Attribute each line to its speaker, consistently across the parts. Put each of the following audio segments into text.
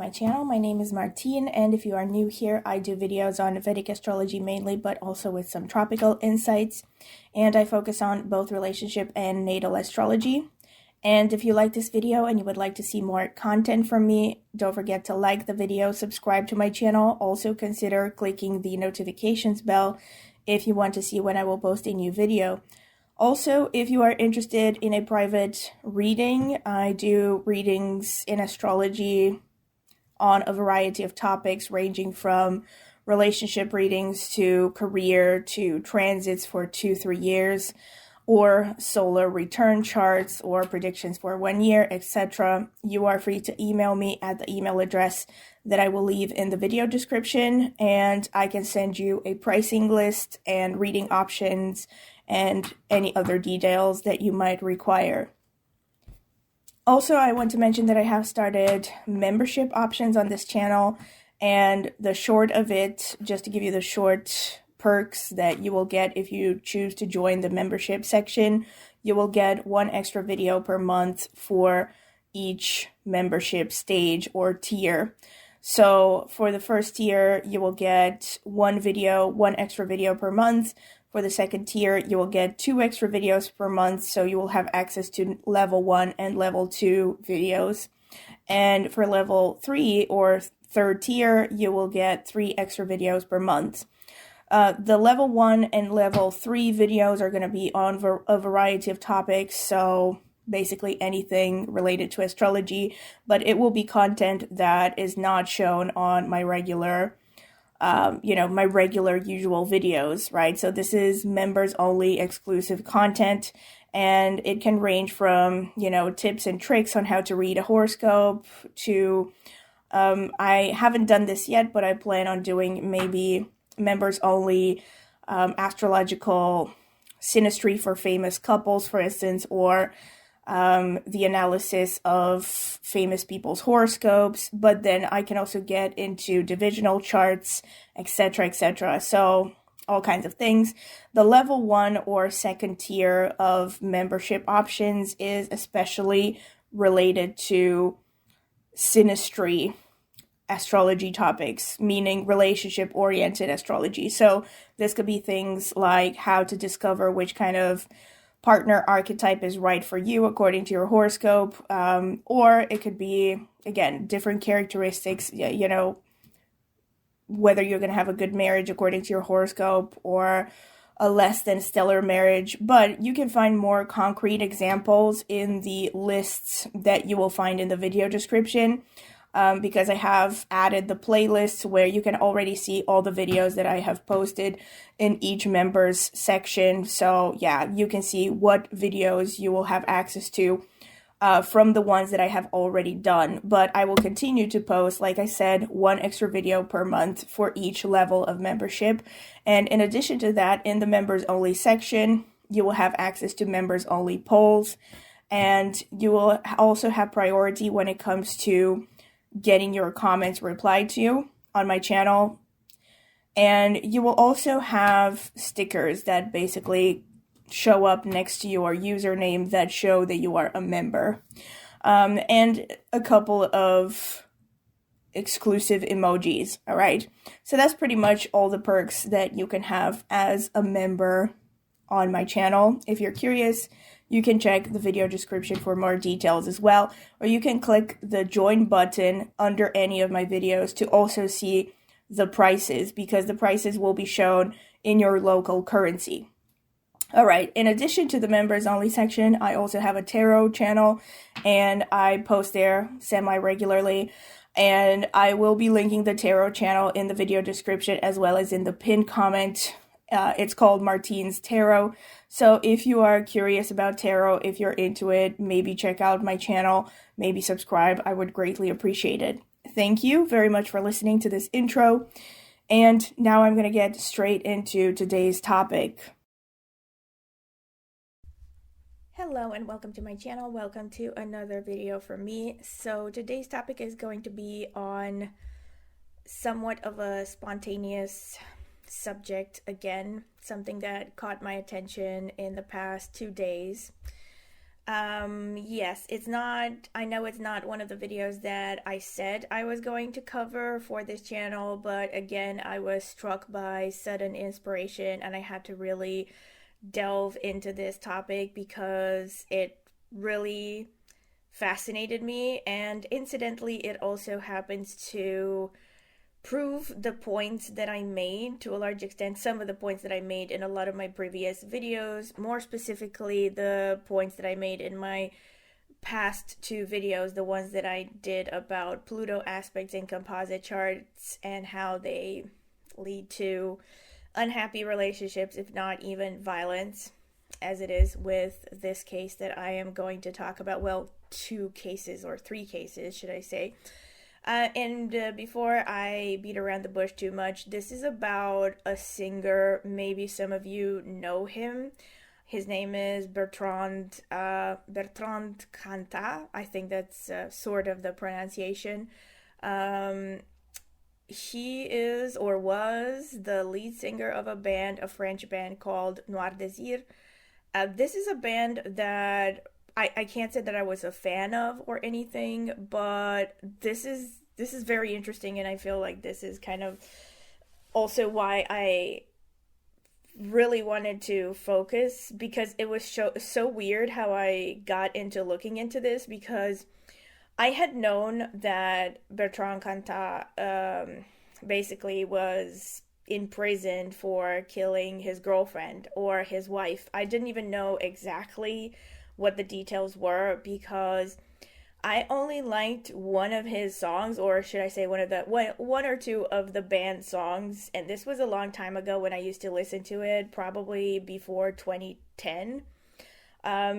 Speaker 1: my channel. My name is Martine, and if you are new here, I do videos on Vedic astrology mainly, but also with some tropical insights, and I focus on both relationship and natal astrology. And if you like this video and you would like to see more content from me, don't forget to like the video, subscribe to my channel. Also consider clicking the notifications bell if you want to see when I will post a new video. Also, if you are interested in a private reading, I do readings in astrology on a variety of topics ranging from relationship readings to career to transits for 2-3 years, or solar return charts or predictions for 1 year, etc. You are free to email me at the email address that I will leave in the video description, and I can send you a pricing list and reading options and any other details that you might require. Also, I want to mention that I have started membership options on this channel, and the short of it, just to give you the short perks that you will get if you choose to join the membership section, you will get 1 extra video per month for each membership stage or tier. So for the first tier, you will get 1 extra video per month. For the second tier, you will get 2 extra videos per month, so you will have access to level 1 and level 2 videos. And for level 3 or third tier, you will get 3 extra videos per month. The level 1 and level 3 videos are going to be on a variety of topics, so basically anything related to astrology, but it will be content that is not shown on my regular usual videos, right? So this is members only exclusive content, and it can range from, tips and tricks on how to read a horoscope to, I haven't done this yet, but I plan on doing maybe members only astrological synastry for famous couples, for instance, or the analysis of famous people's horoscopes, but then I can also get into divisional charts, etc., etc. So all kinds of things. The level 1 or second tier of membership options is especially related to synastry astrology topics, meaning relationship-oriented astrology. So this could be things like how to discover which kind of partner archetype is right for you according to your horoscope, or it could be, again, different characteristics, whether you're going to have a good marriage according to your horoscope or a less than stellar marriage. But you can find more concrete examples in the lists that you will find in the video description, because I have added the playlists where you can already see all the videos that I have posted in each members section. So yeah, you can see what videos you will have access to from the ones that I have already done. But I will continue to post, like I said, 1 extra video per month for each level of membership. And in addition to that, in the members only section, you will have access to members only polls, and you will also have priority when it comes to getting your comments replied to on my channel. And you will also have stickers that basically show up next to your username that show that you are a member, and a couple of exclusive emojis. All right, so that's pretty much all the perks that you can have as a member on my channel. If you're curious, you can check the video description for more details as well, or you can click the join button under any of my videos to also see the prices, because the prices will be shown in your local currency. All right, in addition to the members only section, I also have a tarot channel, and I post there semi-regularly, and I will be linking the tarot channel in the video description as well as in the pinned comment. It's called Martine's Tarot. So if you are curious about tarot, if you're into it, maybe check out my channel, maybe subscribe. I would greatly appreciate it. Thank you very much for listening to this intro. And now I'm going to get straight into today's topic. Hello and welcome to my channel. Welcome to another video from me. So today's topic is going to be on somewhat of a spontaneous subject again, something that caught my attention in the past 2 days. Yes, it's not, I know it's not one of the videos that I said I was going to cover for this channel, but again, I was struck by sudden inspiration and I had to really delve into this topic because it really fascinated me, and incidentally, it also happens to prove the points that I made to a large extent, some of the points that I made in a lot of my previous videos, more specifically, the points that I made in my past two videos, the ones that I did about Pluto aspects in composite charts and how they lead to unhappy relationships, if not even violence, as it is with this case that I am going to talk about. Well, two cases, or three cases, should I say. And before I beat around the bush too much, this is about a singer. Maybe some of you know him. His name is Bertrand Cantat. I think that's sort of the pronunciation. Um, he is or was the lead singer of a French band called Noir Désir. This is a band that I can't say that I was a fan of or anything, but this is very interesting, and I feel like this is kind of also why I really wanted to focus, because it was so weird how I got into looking into this, because I had known that Bertrand Cantat basically was imprisoned for killing his girlfriend or his wife. I didn't even know exactly what the details were, because I only liked one of his songs, or should I say one or two of the band songs, and this was a long time ago when I used to listen to it, probably before 2010.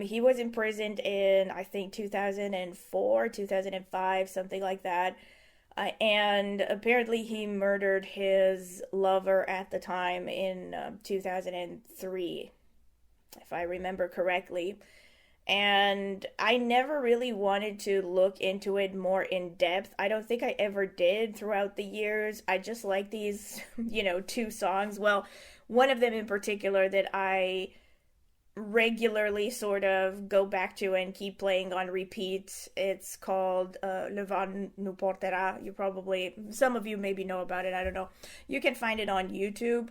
Speaker 1: He was imprisoned in, I think, 2004, 2005, something like that. And apparently he murdered his lover at the time in 2003, if I remember correctly. And I never really wanted to look into it more in depth. I don't think I ever did throughout the years. I just like these, two songs. Well, one of them in particular that I regularly sort of go back to and keep playing on repeat. It's called Le Vent nous portera. Some of you maybe know about it. I don't know. You can find it on YouTube.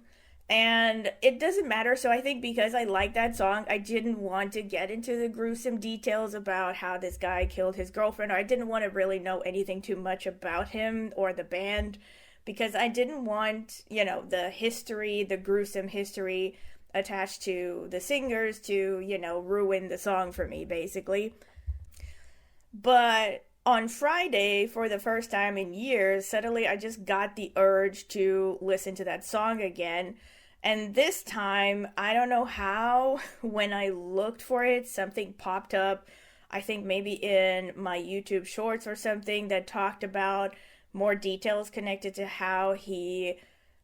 Speaker 1: And it doesn't matter. So I think because I like that song, I didn't want to get into the gruesome details about how this guy killed his girlfriend. Or I didn't want to really know anything too much about him or the band, because I didn't want, the history, the gruesome history attached to the singers to, ruin the song for me, basically. But on Friday, for the first time in years, suddenly I just got the urge to listen to that song again. And this time, I don't know how, when I looked for it, something popped up. I think maybe in my YouTube shorts or something that talked about more details connected to how he,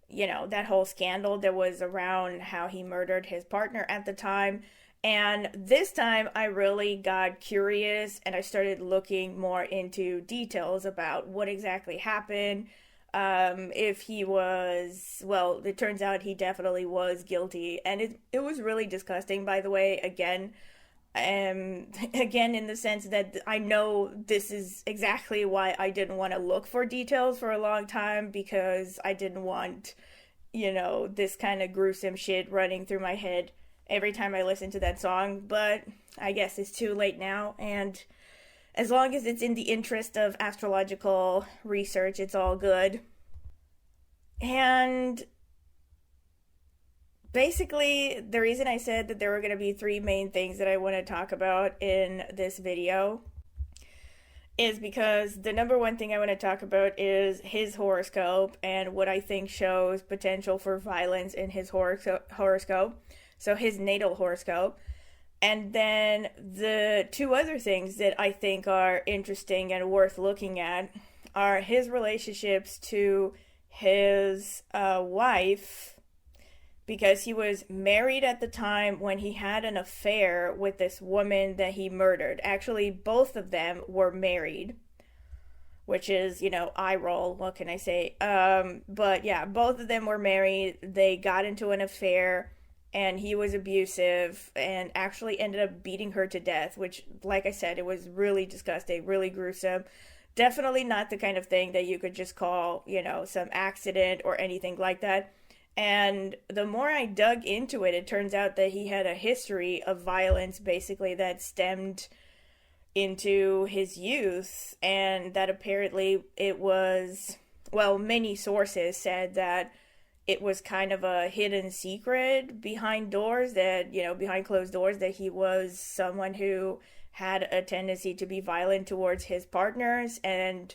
Speaker 1: that whole scandal that was around how he murdered his partner at the time. And this time I really got curious and I started looking more into details about what exactly happened. If he was, well, it turns out he definitely was guilty. And it was really disgusting, by the way, again, in the sense that I know this is exactly why I didn't want to look for details for a long time, because I didn't want, this kind of gruesome shit running through my head every time I listen to that song. But I guess it's too late now, and as long as it's in the interest of astrological research, it's all good. And basically, the reason I said that there were going to be three main things that I want to talk about in this video is because the number one thing I want to talk about is his horoscope and what I think shows potential for violence in his horoscope. So his natal horoscope. And then the two other things that I think are interesting and worth looking at are his relationships to his wife, because he was married at the time when he had an affair with this woman that he murdered. Actually, both of them were married, which is, eye roll. What can I say? But yeah, both of them were married. They got into an affair. and he was abusive and actually ended up beating her to death, which, like I said, it was really disgusting, really gruesome. Definitely not the kind of thing that you could just call, some accident or anything like that. And the more I dug into it, it turns out that he had a history of violence basically that stemmed into his youth, and that apparently it was, well, many sources said that it was kind of a hidden secret behind doors, that, behind closed doors, that he was someone who had a tendency to be violent towards his partners, and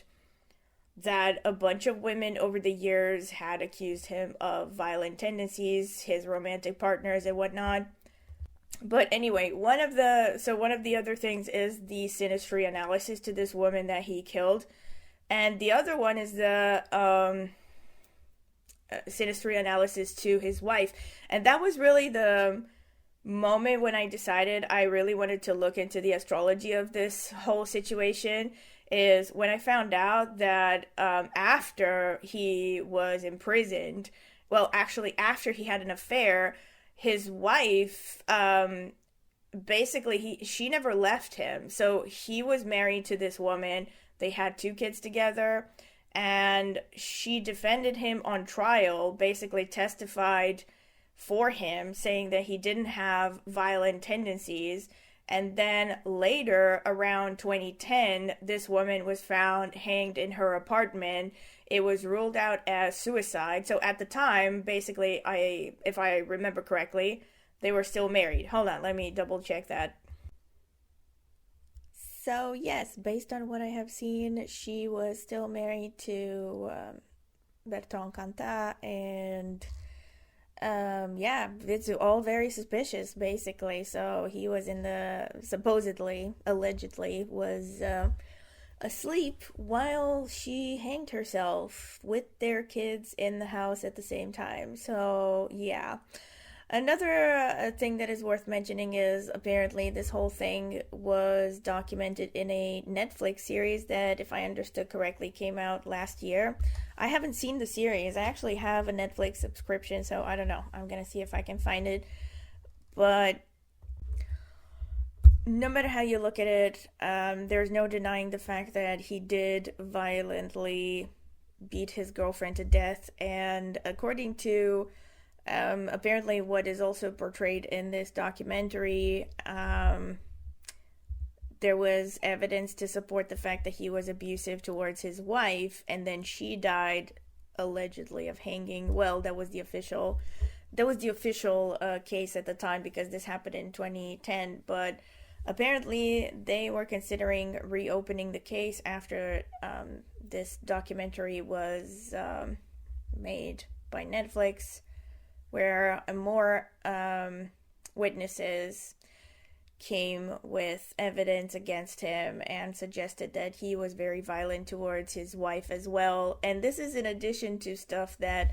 Speaker 1: that a bunch of women over the years had accused him of violent tendencies, his romantic partners and whatnot. But anyway, one of the other things is the synastry analysis to this woman that he killed, and the other one is the synastry analysis to his wife. And that was really the moment when I decided I really wanted to look into the astrology of this whole situation, is when I found out that after he was imprisoned, well, actually after he had an affair, his wife, basically she never left him. So he was married to this woman. They had 2 kids together, and she defended him on trial, basically testified for him, saying that he didn't have violent tendencies. And then later, around 2010, this woman was found hanged in her apartment. It was ruled out as suicide. So at the time, basically, if I remember correctly, they were still married. Hold on, let me double check that. So yes, based on what I have seen, she was still married to Bertrand Cantat, and yeah, it's all very suspicious, basically. So he was supposedly, allegedly, was asleep while she hanged herself with their kids in the house at the same time. So yeah. Another thing that is worth mentioning is apparently this whole thing was documented in a Netflix series that, if I understood correctly, came out last year. I haven't seen the series. I actually have a Netflix subscription, so I don't know. I'm gonna see if I can find it. But no matter how you look at it, there's no denying the fact that he did violently beat his girlfriend to death. And according to apparently what is also portrayed in this documentary, there was evidence to support the fact that he was abusive towards his wife, and then she died allegedly of hanging. Well, that was the official case at the time, because this happened in 2010. But apparently they were considering reopening the case after this documentary was made by Netflix, where more witnesses came with evidence against him and suggested that he was very violent towards his wife as well. And this is in addition to stuff that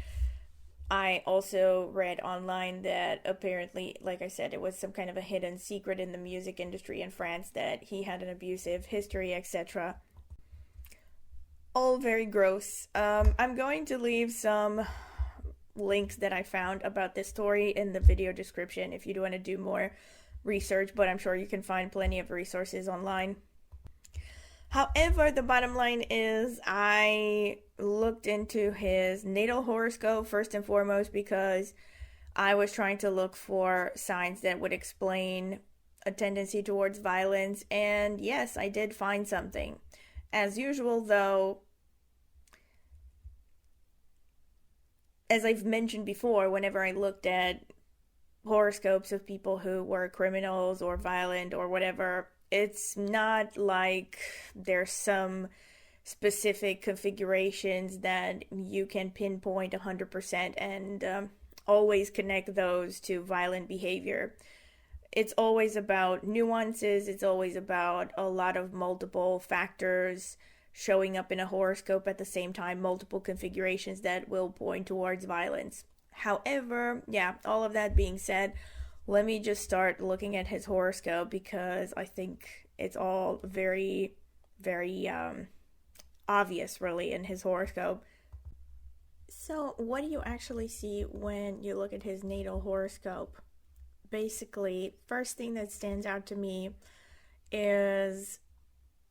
Speaker 1: I also read online, that apparently, like I said, it was some kind of a hidden secret in the music industry in France that he had an abusive history, etc. All very gross. I'm going to leave some links that I found about this story in the video description if you do want to do more research, but I'm sure you can find plenty of resources online. However, the bottom line is I looked into his natal horoscope first and foremost, because I was trying to look for signs that would explain a tendency towards violence, and yes, I did find something. As usual, though, as I've mentioned before, whenever I looked at horoscopes of people who were criminals or violent or whatever, it's not like there's some specific configurations that you can pinpoint 100% and always connect those to violent behavior. It's always about nuances. It's always about a lot of multiple factors showing up in a horoscope at the same time, multiple configurations that will point towards violence. However, yeah, all of that being said, let me just start looking at his horoscope, because I think it's all very, very obvious, really, in his horoscope. So, what do you actually see when you look at his natal horoscope? basically, first thing that stands out to me is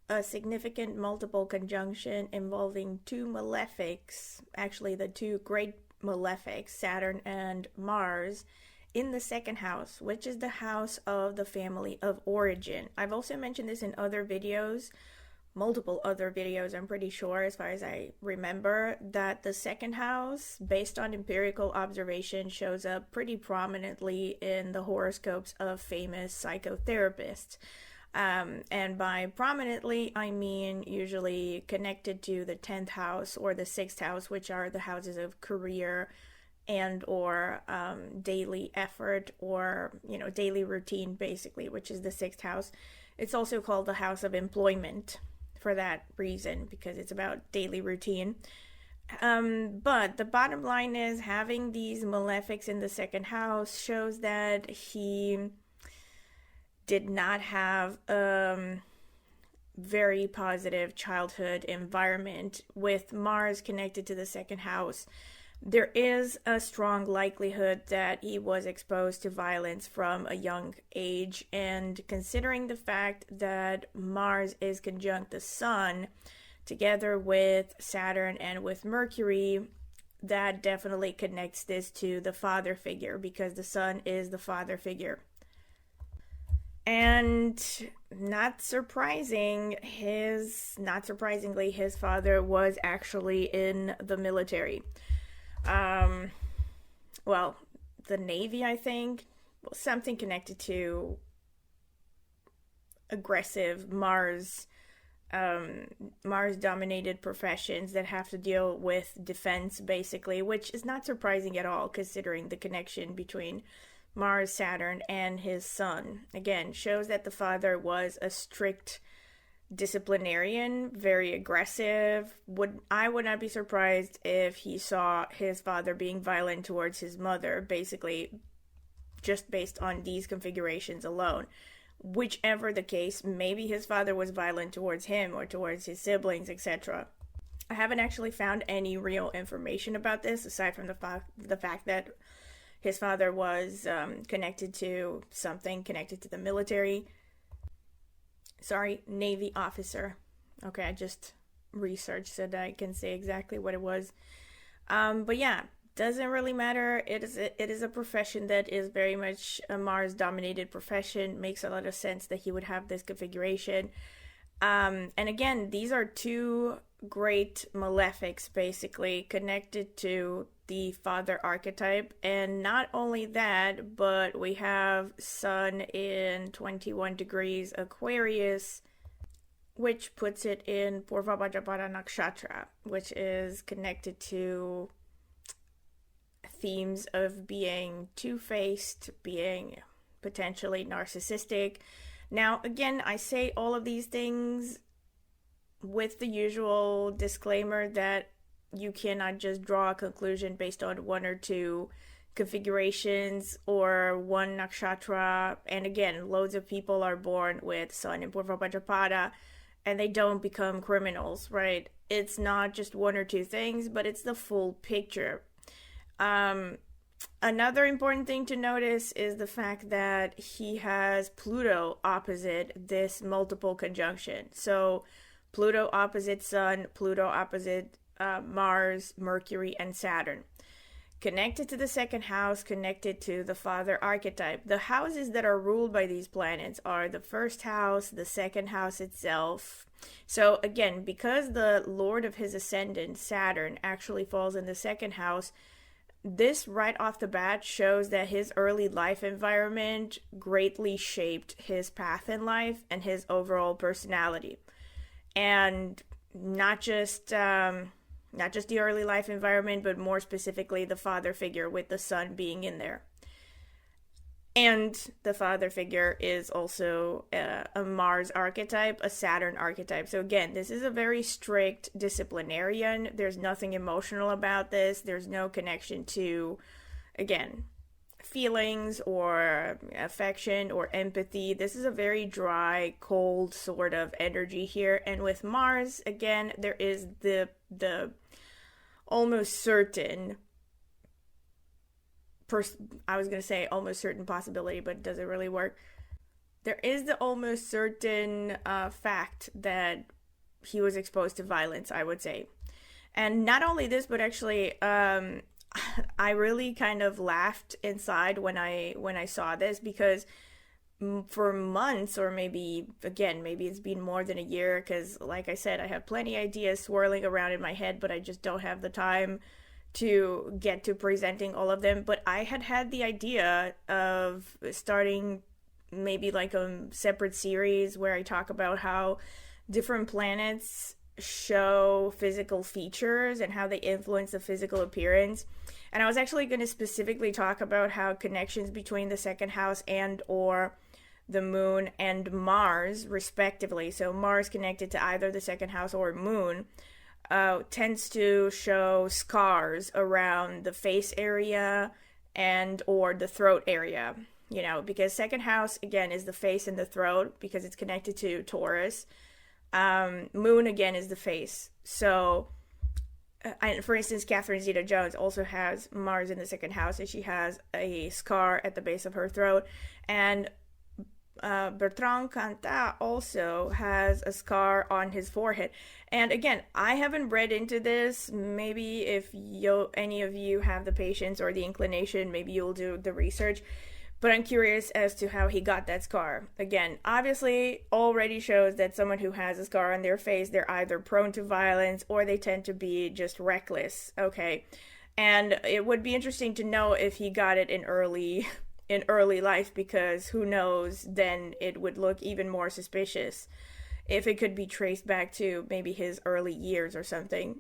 Speaker 1: a significant multiple conjunction involving two malefics, actually the two great malefics, Saturn and Mars, in the second house, which is the house of the family of origin. I've also mentioned this in other videos, multiple other videos, I'm pretty sure, as far as I remember, that the second house, based on empirical observation, shows up pretty prominently in the horoscopes of famous psychotherapists. And by prominently, I mean usually connected to the 10th house or the 6th house, which are the houses of career and or daily effort, or daily routine, basically, which is the 6th house. It's also called the house of employment for that reason, because it's about daily routine. But the bottom line is, having these malefics in the second house shows that he did not have a very positive childhood environment. With Mars connected to the second house, there is a strong likelihood that he was exposed to violence from a young age, and considering the fact that Mars is conjunct the Sun together with Saturn and with Mercury, that definitely connects this to the father figure, because the Sun is the father figure. And not surprisingly, his father was actually in the military. Well, the Navy, I think, something connected to aggressive Mars dominated professions that have to deal with defense, basically, which is not surprising at all, considering the connection between Mars, Saturn, and his son. Again, shows that the father was a strict disciplinarian, very aggressive. I would not be surprised if he saw his father being violent towards his mother, basically, just based on these configurations alone. Whichever the case, maybe his father was violent towards him or towards his siblings, etc. I haven't actually found any real information about this, aside from the fact that his father was connected to the military. Navy officer. Okay, I just researched so that I can say exactly what it was. But yeah, doesn't really matter. It is a profession that is very much a Mars-dominated profession. Makes a lot of sense that he would have this configuration. And again, these are two great malefics, basically, connected to the father archetype. And not only that, but we have Sun in 21 degrees Aquarius, which puts it in Purva Bhadrapada Nakshatra, which is connected to themes of being two-faced, being potentially narcissistic. Now, again, I say all of these things with the usual disclaimer that you cannot just draw a conclusion based on one or two configurations or one nakshatra. And again, loads of people are born with Sun in Purva Bhadrapada and they don't become criminals, right? It's not just one or two things, but it's the full picture. Another important thing to notice is the fact that he has Pluto opposite this multiple conjunction. So Pluto opposite Sun, Pluto opposite Mars, Mercury, and Saturn. Connected to the second house, connected to the father archetype. The houses that are ruled by these planets are the first house, the second house itself. So again, because the lord of his ascendant, Saturn, actually falls in the second house, this right off the bat shows that his early life environment greatly shaped his path in life and his overall personality. And not just the early life environment, but more specifically the father figure, with the Sun being in there. And the father figure is also a Mars archetype, a Saturn archetype. So again, this is a very strict disciplinarian. There's nothing emotional about this. There's no connection to, again, feelings or affection or empathy. This is a very dry, cold sort of energy here. And with Mars, again, there is the almost certain I was going to say almost certain possibility, but does it really work? There is the almost certain fact that he was exposed to violence, I would say. And not only this, but actually, I really kind of laughed inside when I saw this, because for months, or maybe it's been more than a year, because like I said, I have plenty of ideas swirling around in my head, but I just don't have the time to get to presenting all of them. But I had the idea of starting maybe like a separate series where I talk about how different planets show physical features and how they influence the physical appearance. And I was actually going to specifically talk about how connections between the second house and or the moon and Mars, respectively, so Mars connected to either the second house or moon, tends to show scars around the face area and or the throat area, because second house, again, is the face and the throat because it's connected to Taurus. Moon, again, is the face. So, for instance, Catherine Zeta-Jones also has Mars in the second house, and she has a scar at the base of her throat. And Bertrand Cantat also has a scar on his forehead. And again, I haven't read into this. Maybe if any of you have the patience or the inclination, maybe you'll do the research. But I'm curious as to how he got that scar. Again, obviously already shows that someone who has a scar on their face, they're either prone to violence or they tend to be just reckless. Okay. And it would be interesting to know if he got it in early life, because who knows, then it would look even more suspicious if it could be traced back to maybe his early years or something.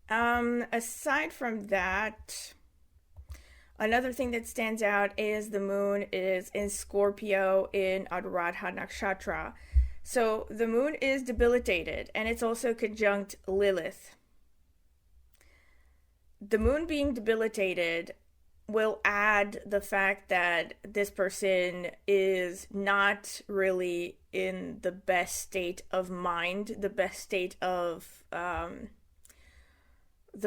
Speaker 1: Aside from that, another thing that stands out is the moon is in Scorpio in Anuradha Nakshatra. So the moon is debilitated, and it's also conjunct Lilith. The moon being debilitated will add the fact that this person is not really in the best state of mind, the best state of the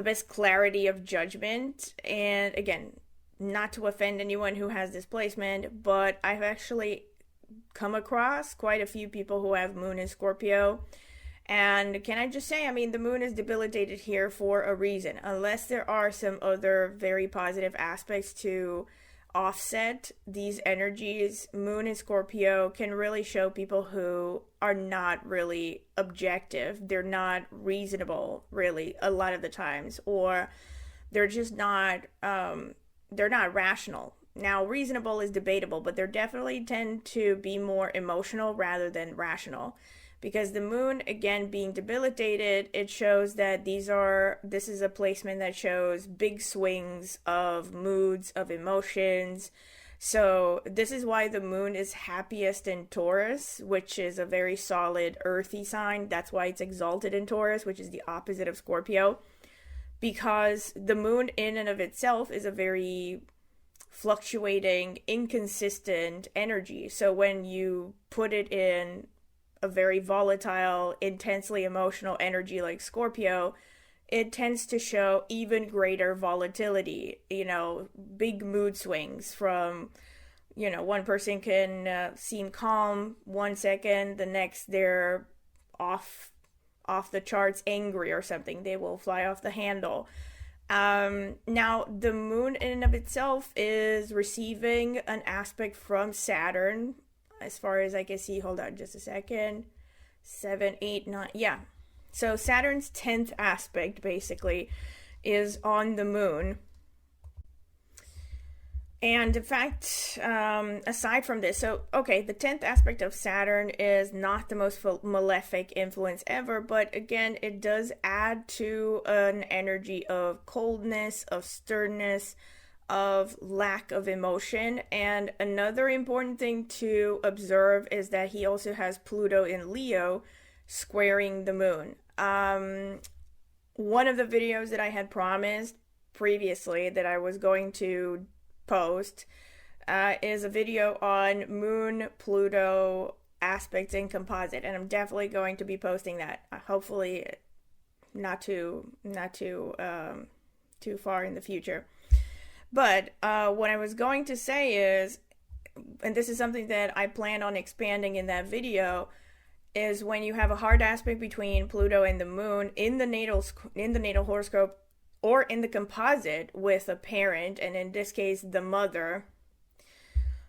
Speaker 1: best clarity of judgment. And again, not to offend anyone who has this placement, but I've actually come across quite a few people who have moon in Scorpio. And can I just say, the moon is debilitated here for a reason. Unless there are some other very positive aspects to offset these energies, moon in Scorpio can really show people who are not really objective. They're not reasonable, really, a lot of the times. Or they're just not, they're not rational. Now, reasonable is debatable, but they definitely tend to be more emotional rather than rational. Because the moon, again, being debilitated, it shows that this is a placement that shows big swings of moods, of emotions. So this is why the moon is happiest in Taurus, which is a very solid earthy sign. That's why it's exalted in Taurus, which is the opposite of Scorpio. Because the moon in and of itself is a very fluctuating, inconsistent energy. So when you put it in a very volatile, intensely emotional energy like Scorpio, it tends to show even greater volatility, big mood swings from, one person can seem calm 1 second, the next they're off the charts angry or something. They will fly off the handle. Now, the moon in and of itself is receiving an aspect from Saturn. As far as I can see, hold on just a second. 7, 8, 9, yeah. So Saturn's 10th aspect basically is on the moon. And in fact, aside from this, the 10th aspect of Saturn is not the most malefic influence ever, but again, it does add to an energy of coldness, of sternness, of lack of emotion. And another important thing to observe is that he also has Pluto in Leo squaring the moon. One of the videos that I had promised previously that I was going to post is a video on moon Pluto aspects in composite, and I'm definitely going to be posting that, hopefully not too far in the future. But what I was going to say is, and this is something that I plan on expanding in that video, is when you have a hard aspect between Pluto and the moon in the natal horoscope or in the composite with a parent, and in this case the mother,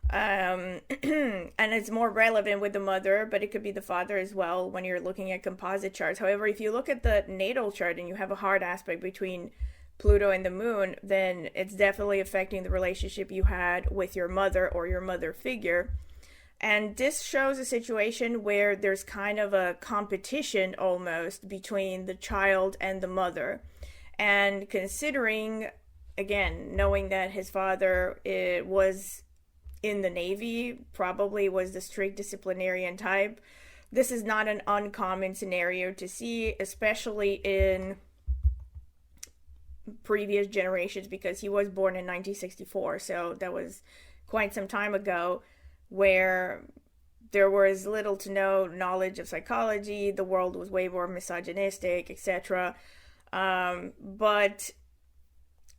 Speaker 1: and it's more relevant with the mother, but it could be the father as well when you're looking at composite charts. However, if you look at the natal chart and you have a hard aspect between Pluto and the moon, then it's definitely affecting the relationship you had with your mother or your mother figure. And this shows a situation where there's kind of a competition almost between the child and the mother. And considering, again, knowing that his father was in the Navy, probably was the strict disciplinarian type, this is not an uncommon scenario to see, especially in previous generations, because he was born in 1964, so that was quite some time ago, where there was little to no knowledge of psychology, the world was way more misogynistic, etc. But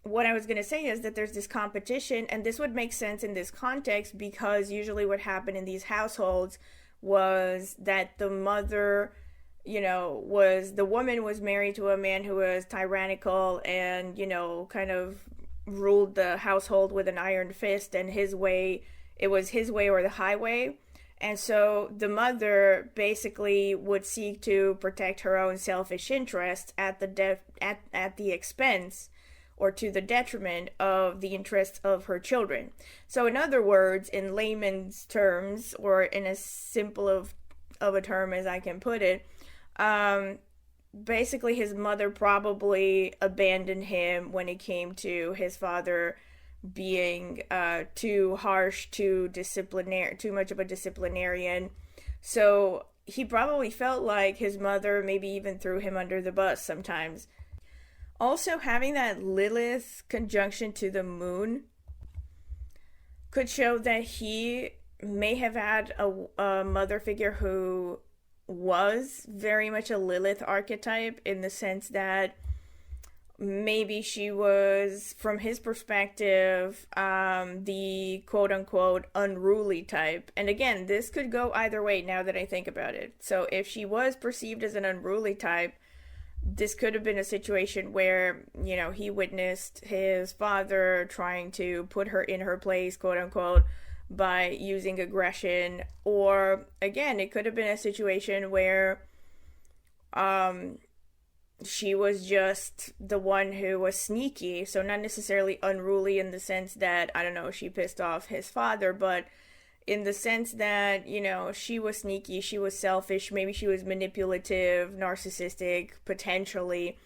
Speaker 1: what I was going to say is that there's this competition, and this would make sense in this context, because usually what happened in these households was that the mother, the woman was married to a man who was tyrannical and, kind of ruled the household with an iron fist, and it was his way or the highway. And so the mother basically would seek to protect her own selfish interests at the expense or to the detriment of the interests of her children. So in other words, in layman's terms, or in as simple of a term as I can put it, basically his mother probably abandoned him when it came to his father being too harsh, too much of a disciplinarian. So he probably felt like his mother maybe even threw him under the bus sometimes. Also, having that Lilith conjunction to the moon could show that he may have had a mother figure who was very much a Lilith archetype, in the sense that maybe she was, from his perspective, the quote-unquote unruly type. And again, this could go either way now that I think about it. So if she was perceived as an unruly type, this could have been a situation where, he witnessed his father trying to put her in her place, quote-unquote, by using aggression. Or, again, it could have been a situation where she was just the one who was sneaky, so not necessarily unruly in the sense that, I don't know, she pissed off his father, but in the sense that, she was sneaky, she was selfish, maybe she was manipulative, narcissistic, potentially.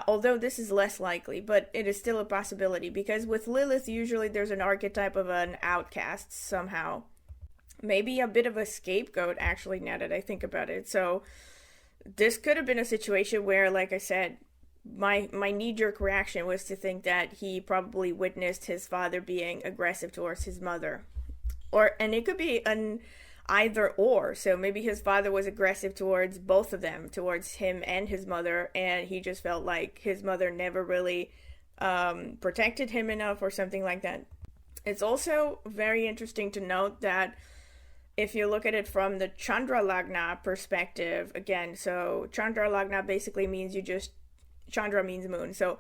Speaker 1: Although this is less likely, but it is still a possibility, because with Lilith, usually there's an archetype of an outcast somehow. Maybe a bit of a scapegoat, actually, now that I think about it. So this could have been a situation where, like I said, my knee-jerk reaction was to think that he probably witnessed his father being aggressive towards his mother. And it could be an either or. So maybe his father was aggressive towards both of them, towards him and his mother, and he just felt like his mother never really protected him enough or something like that. It's also very interesting to note that if you look at it from the Chandra Lagna perspective, again, so Chandra Lagna basically means Chandra means moon. So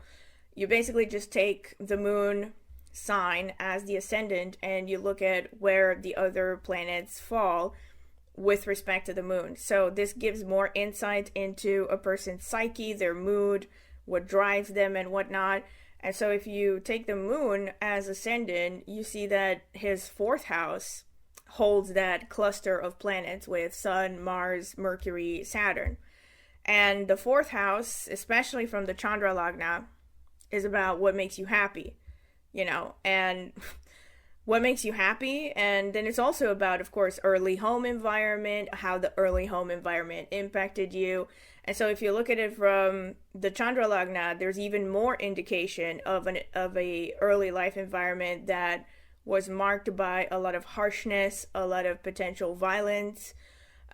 Speaker 1: you basically just take the moon sign as the ascendant and you look at where the other planets fall with respect to the moon. So this gives more insight into a person's psyche, their mood, what drives them and whatnot. And so if you take the moon as ascendant, you see that his fourth house holds that cluster of planets with Sun, Mars, Mercury, Saturn. And the fourth house, especially from the Chandra Lagna, is about what makes you happy, and what makes you happy. And then it's also about, of course, early home environment, how the early home environment impacted you. And so if you look at it from the Chandra Lagna, there's even more indication of a early life environment that was marked by a lot of harshness, a lot of potential violence,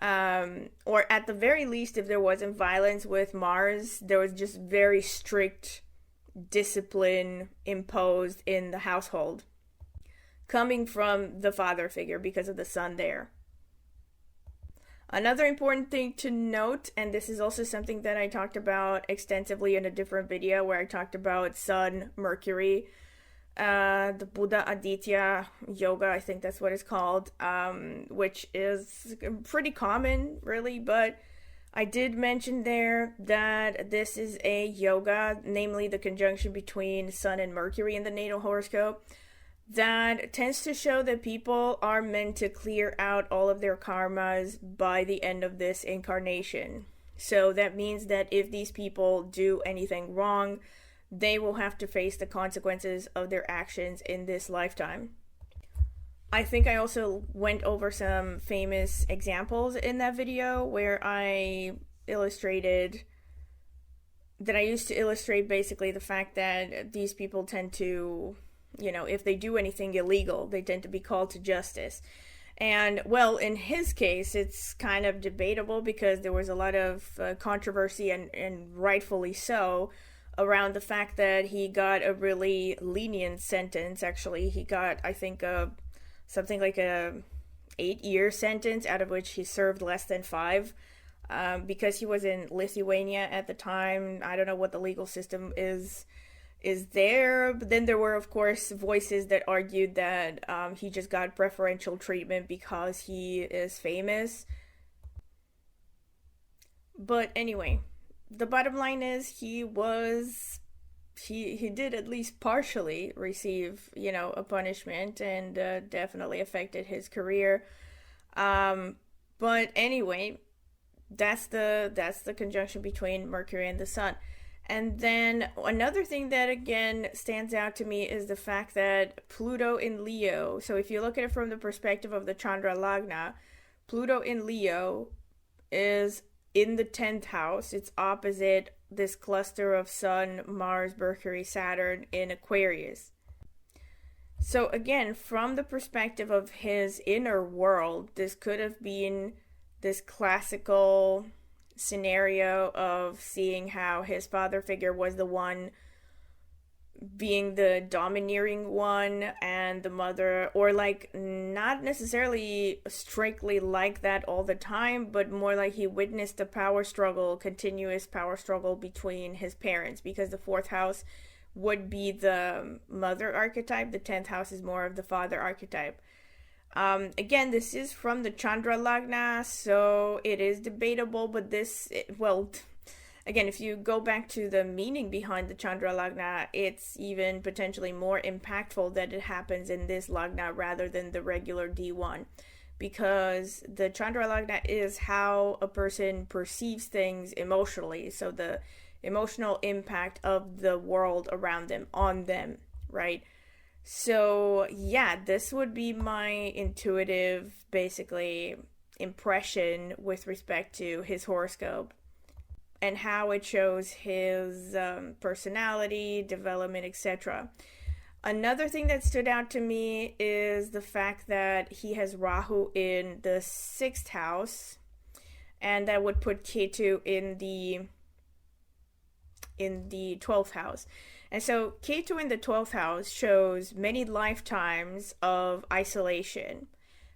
Speaker 1: or at the very least, if there wasn't violence with Mars, there was just very strict discipline imposed in the household, coming from the father figure because of the sun there. Another important thing to note, and this is also something that I talked about extensively in a different video where I talked about Sun, Mercury, the Buddha Aditya yoga, I think that's what it's called, which is pretty common, really, but I did mention there that this is a yoga, namely the conjunction between Sun and Mercury in the natal horoscope, that tends to show that people are meant to clear out all of their karmas by the end of this incarnation. So that means that if these people do anything wrong, they will have to face the consequences of their actions in this lifetime. I think I also went over some famous examples in that video where I used to illustrate basically the fact that these people tend to, if they do anything illegal, they tend to be called to justice. And, well, in his case, it's kind of debatable because there was a lot of controversy, and rightfully so, around the fact that he got a really lenient sentence. Actually, he got, I think, something like a 8-year sentence, out of which he served less than 5, because he was in Lithuania at the time. I don't know what the legal system is there, but then there were, of course, voices that argued that he just got preferential treatment because he is famous. But anyway, the bottom line is he did at least partially receive, a punishment, and definitely affected his career. But anyway, that's the conjunction between Mercury and the Sun. And then another thing that again stands out to me is the fact that Pluto in Leo, so if you look at it from the perspective of the Chandra Lagna, Pluto in Leo is in the 10th house. It's opposite this cluster of Sun, Mars, Mercury, Saturn in Aquarius. So again, from the perspective of his inner world, this could have been this classical scenario of seeing how his father figure was the one being the domineering one, and the mother, or like not necessarily strictly like that all the time, but more like he witnessed a continuous power struggle between his parents, because the 4th house would be the mother archetype, the 10th house is more of the father archetype. Again, this is from the Chandra Lagna, so it is debatable, but again, if you go back to the meaning behind the Chandra Lagna, it's even potentially more impactful that it happens in this Lagna rather than the regular D1, because the Chandra Lagna is how a person perceives things emotionally, so the emotional impact of the world around them on them, right? So yeah, this would be my intuitive, basically, impression with respect to his horoscope and how it shows his personality, development, etc. Another thing that stood out to me is the fact that he has Rahu in the 6th house, and that would put Ketu in the 12th house. And so Ketu in the 12th house shows many lifetimes of isolation,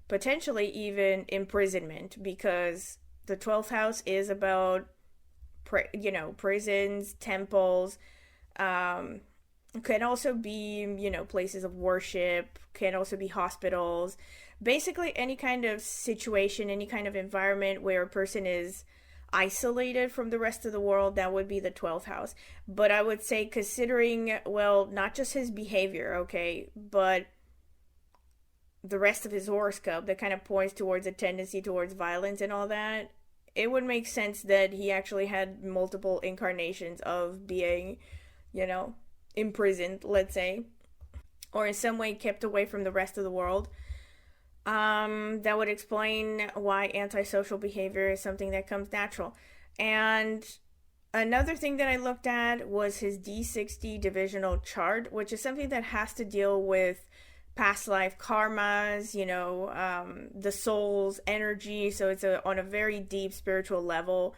Speaker 1: potentially even imprisonment, because the 12th house is about, prisons, temples, can also be, places of worship, can also be hospitals, basically any kind of situation, any kind of environment where a person is isolated from the rest of the world. That would be the 12th house. But I would say, considering, not just his behavior, okay, but the rest of his horoscope that kind of points towards a tendency towards violence and all that, it would make sense that he actually had multiple incarnations of being, imprisoned, let's say, or in some way kept away from the rest of the world. That would explain why antisocial behavior is something that comes natural. And another thing that I looked at was his D60 divisional chart, which is something that has to deal with past life karmas, the soul's energy. So it's on a very deep spiritual level.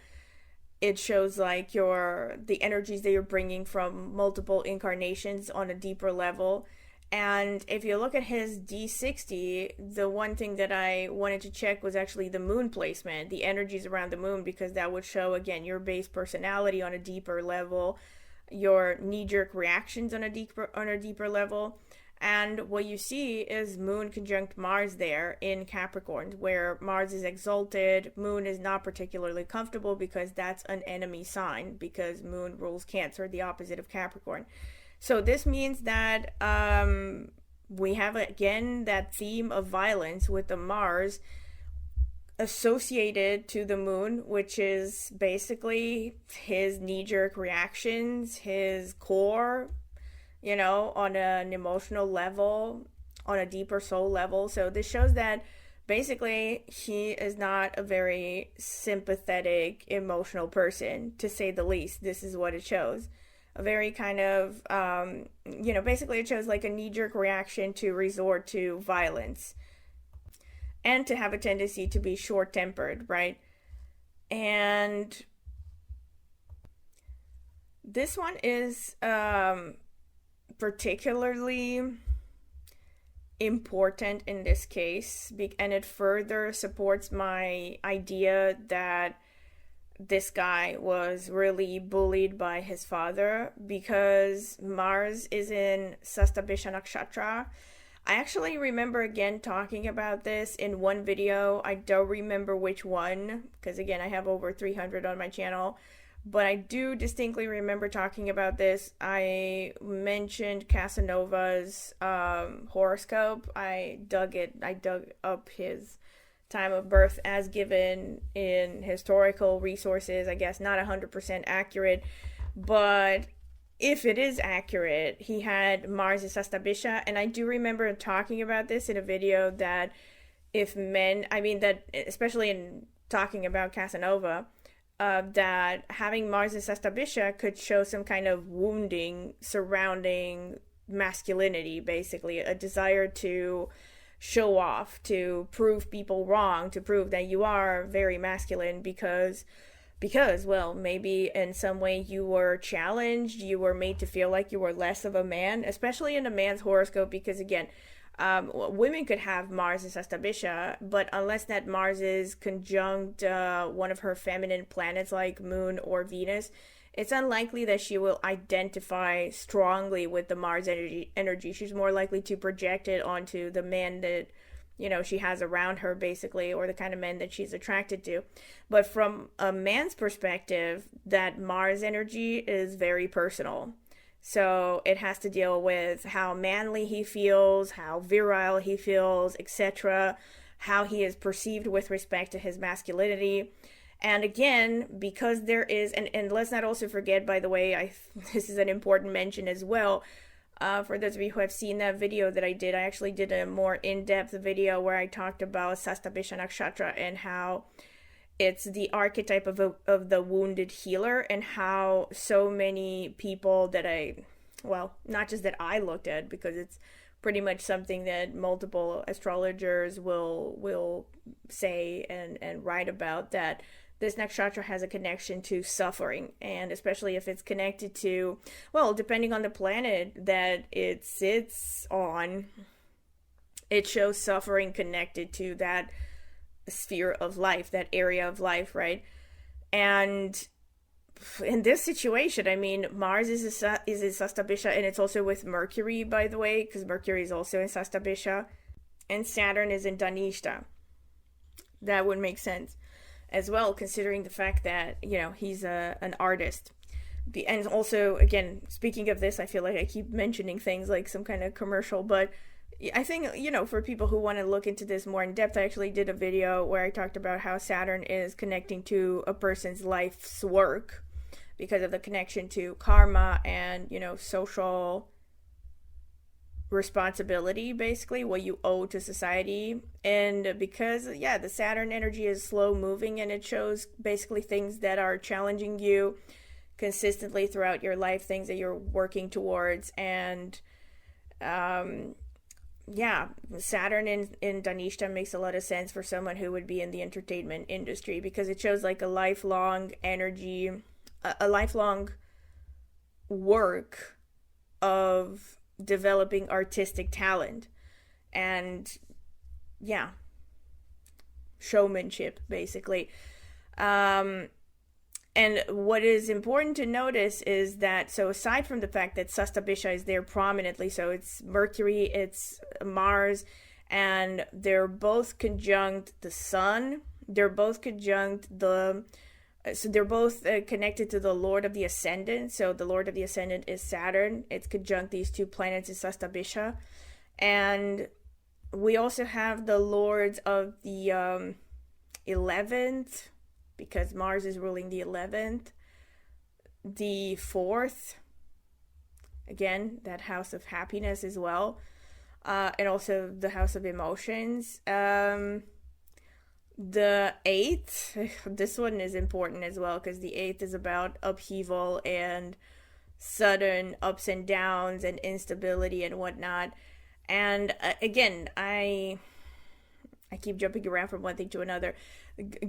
Speaker 1: it shows like the energies that you're bringing from multiple incarnations on a deeper level. And if you look at his D60, the one thing that I wanted to check was actually the moon placement, the energies around the moon, because that would show, again, your base personality on a deeper level, your knee-jerk reactions on a deeper level. And what you see is Moon conjunct Mars there in Capricorn, where Mars is exalted. Moon is not particularly comfortable because that's an enemy sign, because Moon rules Cancer, the opposite of Capricorn. So this means that we have, again, that theme of violence with the Mars associated to the Moon, which is basically his knee-jerk reactions, his core, on an emotional level, on a deeper soul level. So this shows that basically he is not a very sympathetic, emotional person, to say the least. This is what it shows. A very kind of, basically it shows like a knee-jerk reaction to resort to violence and to have a tendency to be short-tempered, right? And this one is particularly important in this case, and it further supports my idea that this guy was really bullied by his father, because Mars is in Sastabisha Nakshatra. I actually remember, again, talking about this in one video. I don't remember which one, because again, I have over 300 on my channel, but I do distinctly remember talking about this. I mentioned Casanova's horoscope. I dug up his time of birth as given in historical resources. I guess not 100% accurate, but if it is accurate, he had Mars in Sastabisha, and I do remember talking about this in a video, that if men, that especially in talking about Casanova, that having Mars in Sastabisha could show some kind of wounding surrounding masculinity, basically a desire to show off, to prove people wrong, to prove that you are very masculine because, well, maybe in some way you were challenged, you were made to feel like you were less of a man, especially in a man's horoscope, because again, women could have Mars in Sastabisha, but unless that Mars is conjunct one of her feminine planets like Moon or Venus, it's unlikely that she will identify strongly with the Mars energy. She's more likely to project it onto the man that, she has around her, basically, or the kind of men that she's attracted to. But from a man's perspective, that Mars energy is very personal. So it has to deal with how manly he feels, how virile he feels, etc., how he is perceived with respect to his masculinity. And again, because there is, and let's not also forget, by the way, this is an important mention as well, for those of you who have seen that video that I did, I actually did a more in-depth video where I talked about Sastabisha Nakshatra and how it's the archetype of the wounded healer, and how so many people that not just that I looked at, because it's pretty much something that multiple astrologers will say and write about, that this nakshatra has a connection to suffering, and especially if it's connected to, well, depending on the planet that it sits on, it shows suffering connected to that sphere of life, that area of life, right? And in this situation, Mars is in Sastabisha, and it's also with Mercury, by the way, because Mercury is also in Sastabisha, and Saturn is in Dhanishta. That would make sense as well, considering the fact that, he's an artist. And also, again, speaking of this, I feel like I keep mentioning things like some kind of commercial, but I think, for people who want to look into this more in depth, I actually did a video where I talked about how Saturn is connecting to a person's life's work because of the connection to karma and, social responsibility, basically, what you owe to society. And because, the Saturn energy is slow moving, and it shows basically things that are challenging you consistently throughout your life, things that you're working towards, and yeah, Saturn in Dhanishta makes a lot of sense for someone who would be in the entertainment industry, because it shows like a lifelong energy, a lifelong work of developing artistic talent and, yeah, showmanship, basically. And what is important to notice is that, so aside from the fact that Sastabisha is there prominently, so it's Mercury, it's Mars, and they're both conjunct the Sun, they're both conjunct so they're both connected to the Lord of the Ascendant. So the Lord of the Ascendant is Saturn. It's conjunct these two planets in Sastabisha. And we also have the Lords of the 11th, because Mars is ruling the 11th, the 4th, again, that house of happiness as well, and also the house of emotions. The 8th, this one is important as well, because the 8th is about upheaval and sudden ups and downs and instability and whatnot. And again, I keep jumping around from one thing to another.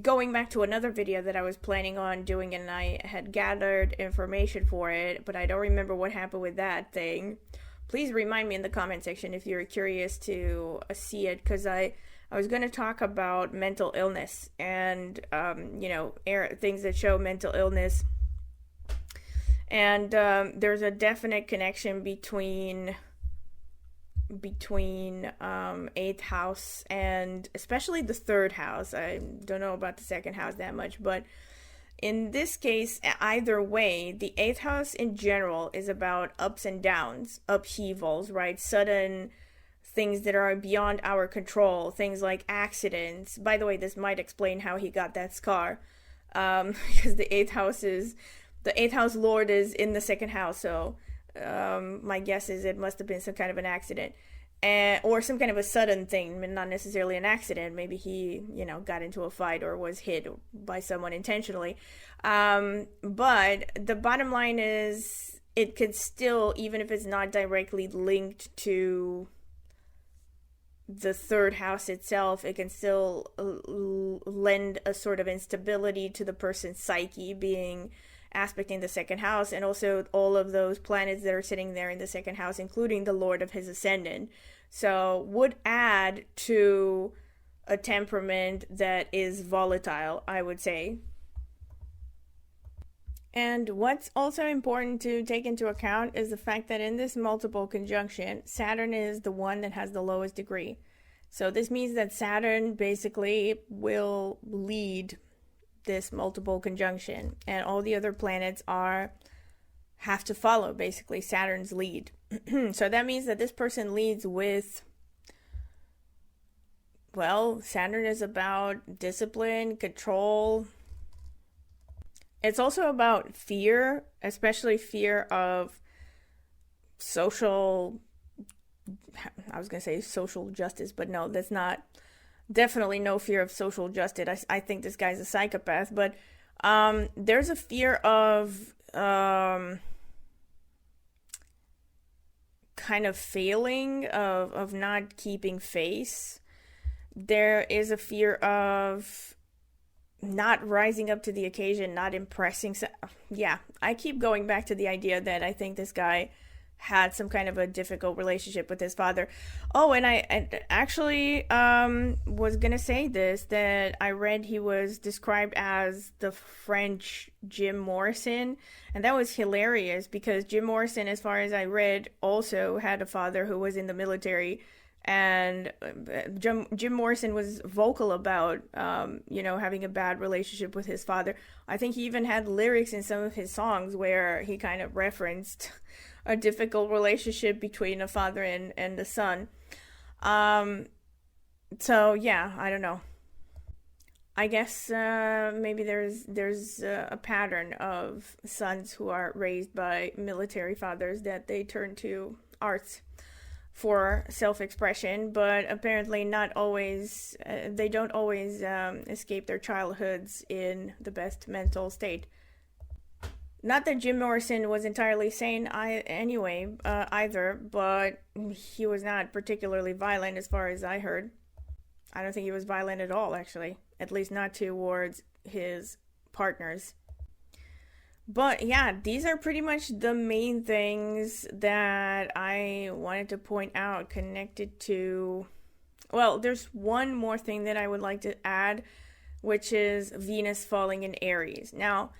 Speaker 1: Going back to another video that I was planning on doing, and I had gathered information for it, but I don't remember what happened with that thing. Please remind me in the comment section if you're curious to see it, because I was going to talk about mental illness and, things that show mental illness. And there's a definite connection between 8th house and especially the 3rd house. I don't know about the 2nd house that much, but in this case, either way, the 8th house in general is about ups and downs, upheavals, right? Sudden things that are beyond our control, things like accidents. By the way, this might explain how he got that scar, because the 8th house lord is in the 2nd house, so my guess is it must have been some kind of an accident, or some kind of a sudden thing, not necessarily an accident. Maybe he, got into a fight or was hit by someone intentionally. But the bottom line is, it could still, even if it's not directly linked to the 3rd house itself, it can still lend a sort of instability to the person's psyche, being aspecting the 2nd house, and also all of those planets that are sitting there in the 2nd house, including the Lord of his ascendant. So would add to a temperament that is volatile, I would say. And what's also important to take into account is the fact that in this multiple conjunction, Saturn is the one that has the lowest degree. So this means that Saturn basically will lead this multiple conjunction, and all the other planets have to follow basically Saturn's lead. So that means that this person leads with, well, Saturn is about discipline, control. It's also about fear, especially fear of social justice, but no, that's not, definitely no fear of social justice. I think this guy's a psychopath, but there's a fear of kind of failing, of not keeping face. There is a fear of not rising up to the occasion, not impressing. Yeah, I keep going back to the idea that I think this guy had some kind of a difficult relationship with his father. Oh, and I actually was gonna say this, that I read he was described as the French Jim Morrison, and that was hilarious, because Jim Morrison, as far as I read, also had a father who was in the military, and Jim Morrison was vocal about having a bad relationship with his father. I think he even had lyrics in some of his songs where he kind of referenced a difficult relationship between a father and the son. So yeah, I don't know. I guess maybe there's a pattern of sons who are raised by military fathers, that they turn to arts for self-expression, but apparently not always, they don't always escape their childhoods in the best mental state. Not that Jim Morrison was entirely sane either, but he was not particularly violent as far as I heard. I don't think he was violent at all, actually. At least not towards his partners. But yeah, these are pretty much the main things that I wanted to point out connected to... Well, there's one more thing that I would like to add, which is Venus falling in Aries. Now,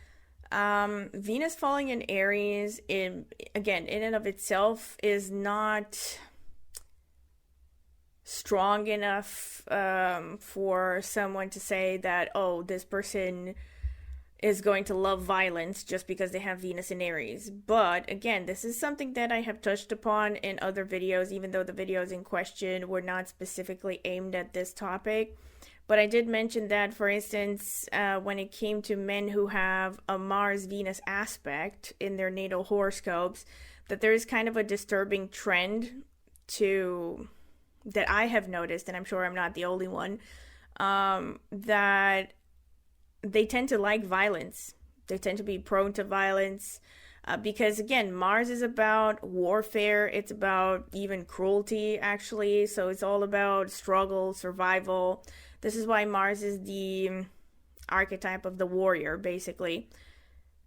Speaker 1: Venus falling in Aries, in and of itself, is not strong enough for someone to say that, oh, this person is going to love violence just because they have Venus in Aries. But again, this is something that I have touched upon in other videos, even though the videos in question were not specifically aimed at this topic. But I did mention that, for instance, when it came to men who have a Mars-Venus aspect in their natal horoscopes, that there is kind of a disturbing trend that I have noticed, and I'm sure I'm not the only one, that they tend to like violence. They tend to be prone to violence because, again, Mars is about warfare. It's about even cruelty, actually. So it's all about struggle, survival. This is why Mars is the archetype of the warrior, basically.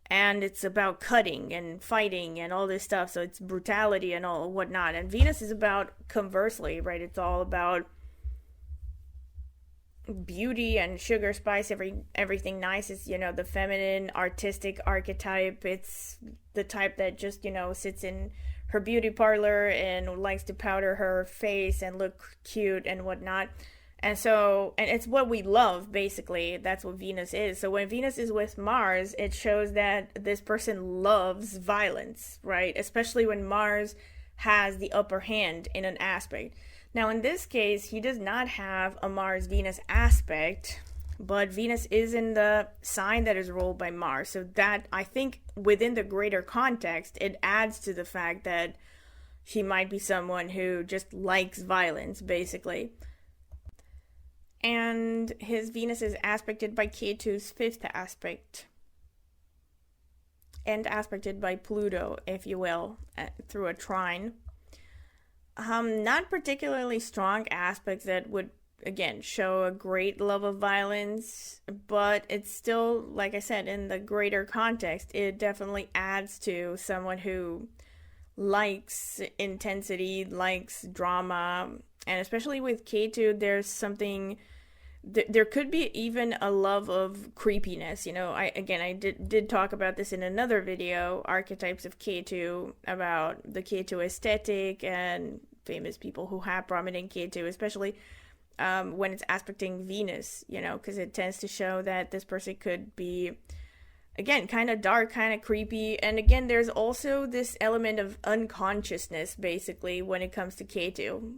Speaker 1: And it's about cutting and fighting and all this stuff. So it's brutality and all whatnot. And Venus is about, conversely, right? It's all about beauty and sugar spice, everything nice. Is, the feminine artistic archetype. It's the type that just, sits in her beauty parlor and likes to powder her face and look cute and whatnot. And it's what we love, basically. That's what Venus is. So when Venus is with Mars, it shows that this person loves violence, right? Especially when Mars has the upper hand in an aspect. Now, in this case, he does not have a Mars-Venus aspect, but Venus is in the sign that is ruled by Mars. So that, I think, within the greater context, it adds to the fact that he might be someone who just likes violence, basically. And his Venus is aspected by Ketu's fifth aspect, and aspected by Pluto, if you will, through a trine. Not particularly strong aspects that would, again, show a great love of violence, but it's still, like I said, in the greater context, it definitely adds to someone who likes intensity, likes drama, and especially with Ketu, there's something... There could be even a love of creepiness. I did talk about this in another video, archetypes of Ketu, about the Ketu aesthetic and famous people who have prominent Ketu, especially when it's aspecting Venus, because it tends to show that this person could be, again, kind of dark, kind of creepy. And again, there's also this element of unconsciousness, basically, when it comes to Ketu.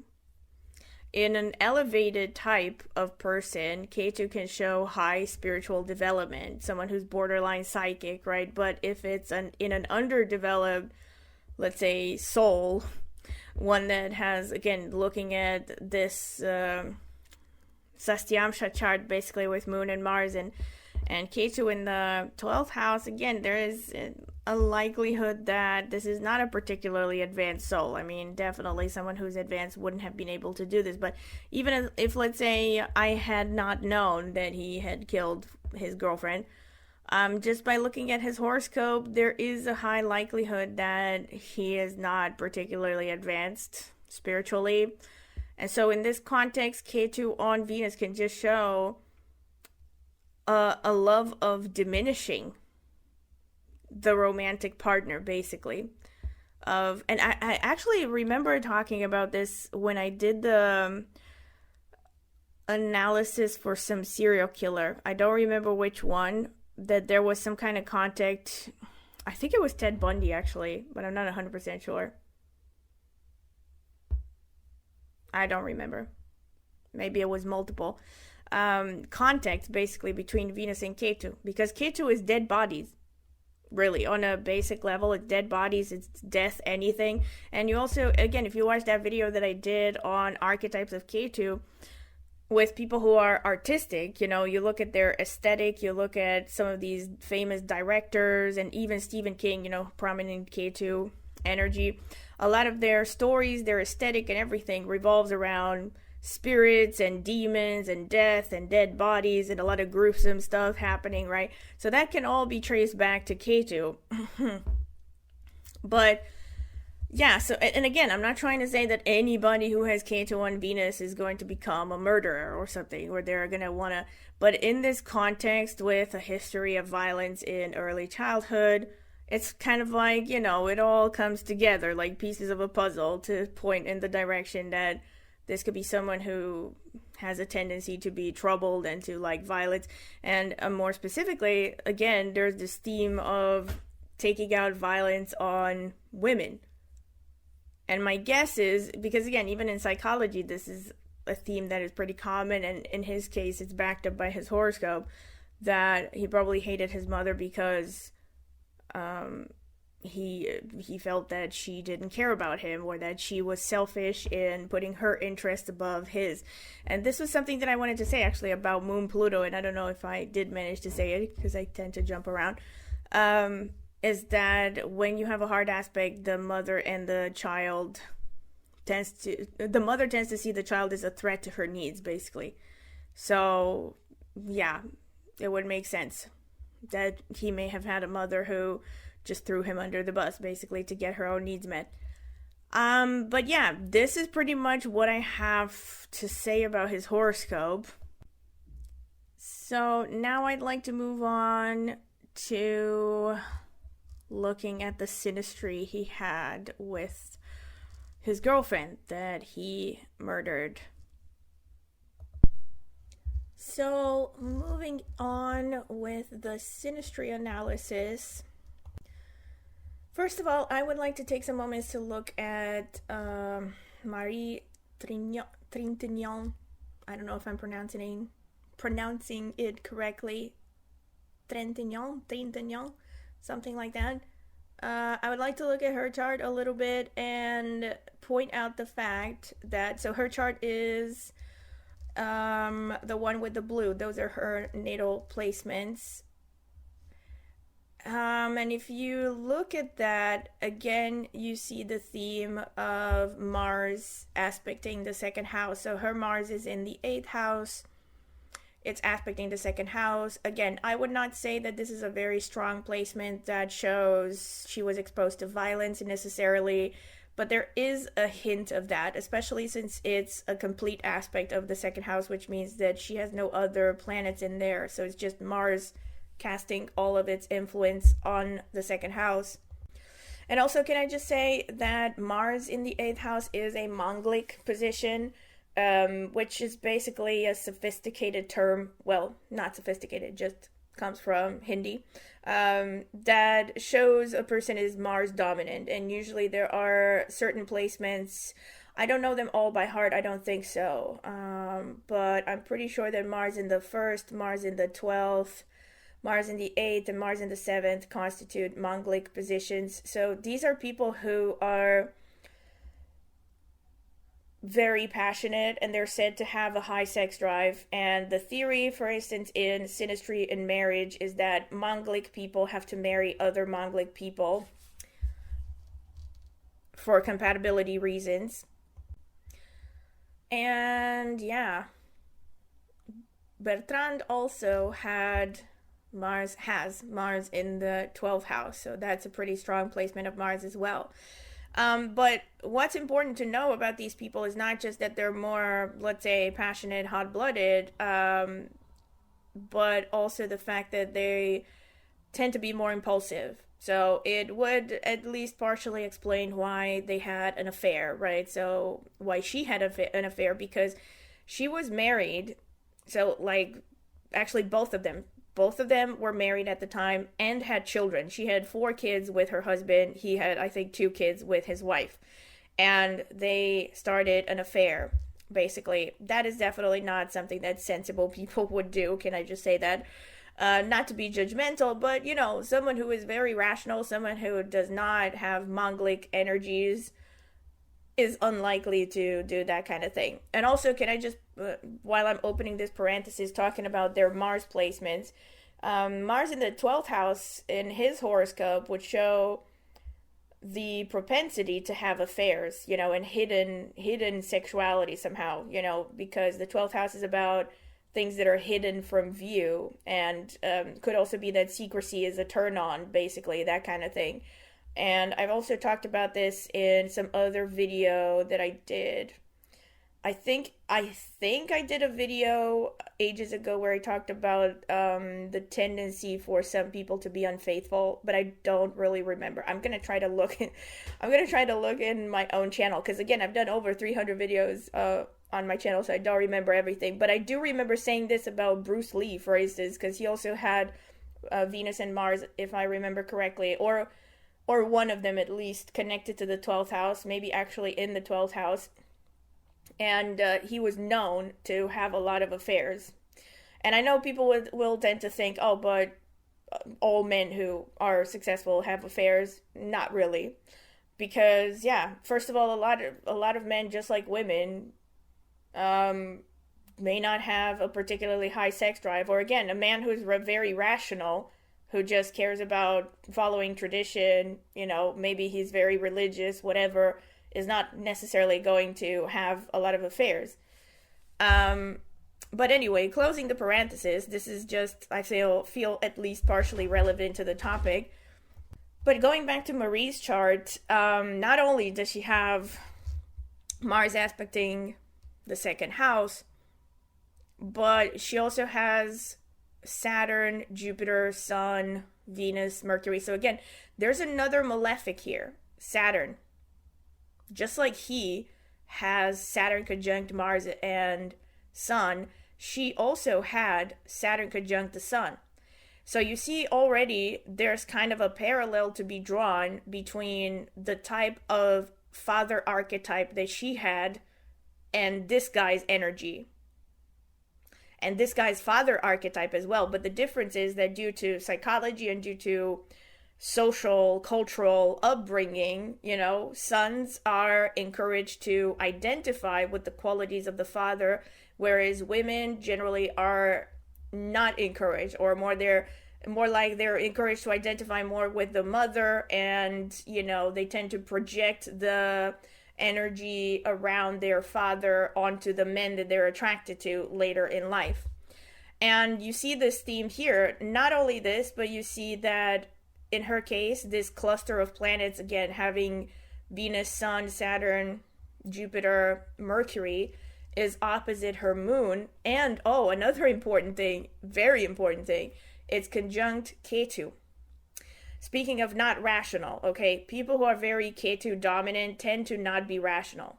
Speaker 1: In an elevated type of person, Ketu can show high spiritual development, someone who's borderline psychic, right? But if it's in an underdeveloped, let's say, soul, one that has, again, looking at this Sastyamsha chart, basically with Moon and Mars and Ketu in the 12th house, again, there is a likelihood that this is not a particularly advanced soul. I mean, definitely someone who's advanced wouldn't have been able to do this. But even if let's say, I had not known that he had killed his girlfriend, just by looking at his horoscope, there is a high likelihood that he is not particularly advanced spiritually. And so in this context, Ketu on Venus can just show a love of diminishing the romantic partner, basically. And I actually remember talking about this when I did the analysis for some serial killer. I don't remember which one, that there was some kind of contact. I think it was Ted Bundy, actually, but I'm not 100% sure. I don't remember. Maybe it was multiple contact, basically, between Venus and Ketu, because Ketu is dead bodies. Really, on a basic level, it's dead bodies, it's death, anything. And you also, again, if you watch that video that I did on archetypes of Ketu, with people who are artistic, you know, you look at their aesthetic, you look at some of these famous directors, and even Stephen King, you know, prominent K2 energy. A lot of their stories, their aesthetic and everything revolves around spirits and demons and death and dead bodies and a lot of gruesome stuff happening, right? So that can all be traced back to K2. But yeah, so, and again, I'm not trying to say that anybody who has Canto on Venus is going to become a murderer or something, or they're going to want to, but in this context with a history of violence in early childhood, it's kind of like, you know, it all comes together like pieces of a puzzle to point in the direction that this could be someone who has a tendency to be troubled and to like violence. And more specifically, again, there's this theme of taking out violence on women. And my guess is, because again, even in psychology, this is a theme that is pretty common, and in his case, it's backed up by his horoscope, that he probably hated his mother because he felt that she didn't care about him, or that she was selfish in putting her interest above his. And this was something that I wanted to say actually about Moon Pluto, and I don't know if I did manage to say it because I tend to jump around. Is that when you have a hard aspect, the mother tends to see the child as a threat to her needs, basically. So yeah, it would make sense that he may have had a mother who just threw him under the bus, basically, to get her own needs met. But yeah, this is pretty much what I have to say about his horoscope. So now I'd like to move on to looking at the synastry he had with his girlfriend that he murdered. So moving on with the synastry analysis. First of all, I would like to take some moments to look at Marie Trintignant. I don't know if I'm pronouncing it correctly. Trintignant, something like that. I would like to look at her chart a little bit and point out the fact that, so her chart is the one with the blue. Those are her natal placements. And if you look at that, again, you see the theme of Mars aspecting the second house. So her Mars is in the 8th house. It's aspecting the second house. Again, I would not say that this is a very strong placement that shows she was exposed to violence necessarily, but there is a hint of that, especially since it's a complete aspect of the second house, which means that she has no other planets in there. So it's just Mars casting all of its influence on the second house. And also, can I just say that Mars in the 8th house is a Manglic position, which is basically a sophisticated term. Well, not sophisticated, just comes from Hindi, that shows a person is Mars dominant. And usually there are certain placements, I don't know them all by heart, I don't think so, but I'm pretty sure that Mars in the 1st, Mars in the 12th, Mars in the 8th, and Mars in the 7th constitute Manglic positions. So these are people who are very passionate, and they're said to have a high sex drive. And the theory, for instance, in synastry and marriage is that Manglic people have to marry other Manglic people for compatibility reasons. And yeah, Bertrand also has Mars in the 12th house, so that's a pretty strong placement of Mars as well. But what's important to know about these people is not just that they're more, let's say, passionate, hot-blooded, but also the fact that they tend to be more impulsive. So it would at least partially explain why they had an affair, right? So why she had an affair, because she was married. So, like, actually both of them were married at the time and had children. She had 4 kids with her husband. He had, I think, 2 kids with his wife. And they started an affair, basically. That is definitely not something that sensible people would do. Can I just say that? Not to be judgmental, but, you know, someone who is very rational, someone who does not have Manglic energies, is unlikely to do that kind of thing. And also, can I just, while I'm opening this parenthesis, talking about their Mars placements, Mars in the 12th house in his horoscope would show the propensity to have affairs, and hidden sexuality somehow, because the 12th house is about things that are hidden from view, and could also be that secrecy is a turn on, basically, that kind of thing. And I've also talked about this in some other video that I did. I think I did a video ages ago where I talked about the tendency for some people to be unfaithful, but I don't really remember. I'm gonna try to look in my own channel, because again, I've done over 300 videos on my channel, so I don't remember everything. But I do remember saying this about Bruce Lee, for instance, because he also had Venus and Mars, if I remember correctly, or one of them at least, connected to the 12th house, maybe actually in the 12th house. And he was known to have a lot of affairs. And I know people will tend to think, oh, but all men who are successful have affairs. Not really. Because, yeah, first of all, a lot of men, just like women, may not have a particularly high sex drive. Or again, a man who's very rational, who just cares about following tradition, maybe he's very religious, whatever, is not necessarily going to have a lot of affairs. But anyway, closing the parenthesis, this is just, I feel at least partially relevant to the topic. But going back to Marie's chart, not only does she have Mars aspecting the second house, but she also has Saturn, Jupiter, Sun, Venus, Mercury. So again, there's another malefic here, Saturn. Just like he has Saturn conjunct Mars and Sun, she also had Saturn conjunct the Sun. So you see already there's kind of a parallel to be drawn between the type of father archetype that she had and this guy's energy. And this guy's father archetype as well. But the difference is that due to psychology and due to social, cultural upbringing, sons are encouraged to identify with the qualities of the father, whereas women generally are not encouraged, or they're encouraged to identify more with the mother, and they tend to project the energy around their father onto the men that they're attracted to later in life. And you see this theme here. Not only this, but you see that in her case, this cluster of planets, again, having Venus, Sun, Saturn, Jupiter, Mercury, is opposite her moon. And, another important thing, very important thing, it's conjunct Ketu. Speaking of not rational, okay, people who are very Ketu dominant tend to not be rational.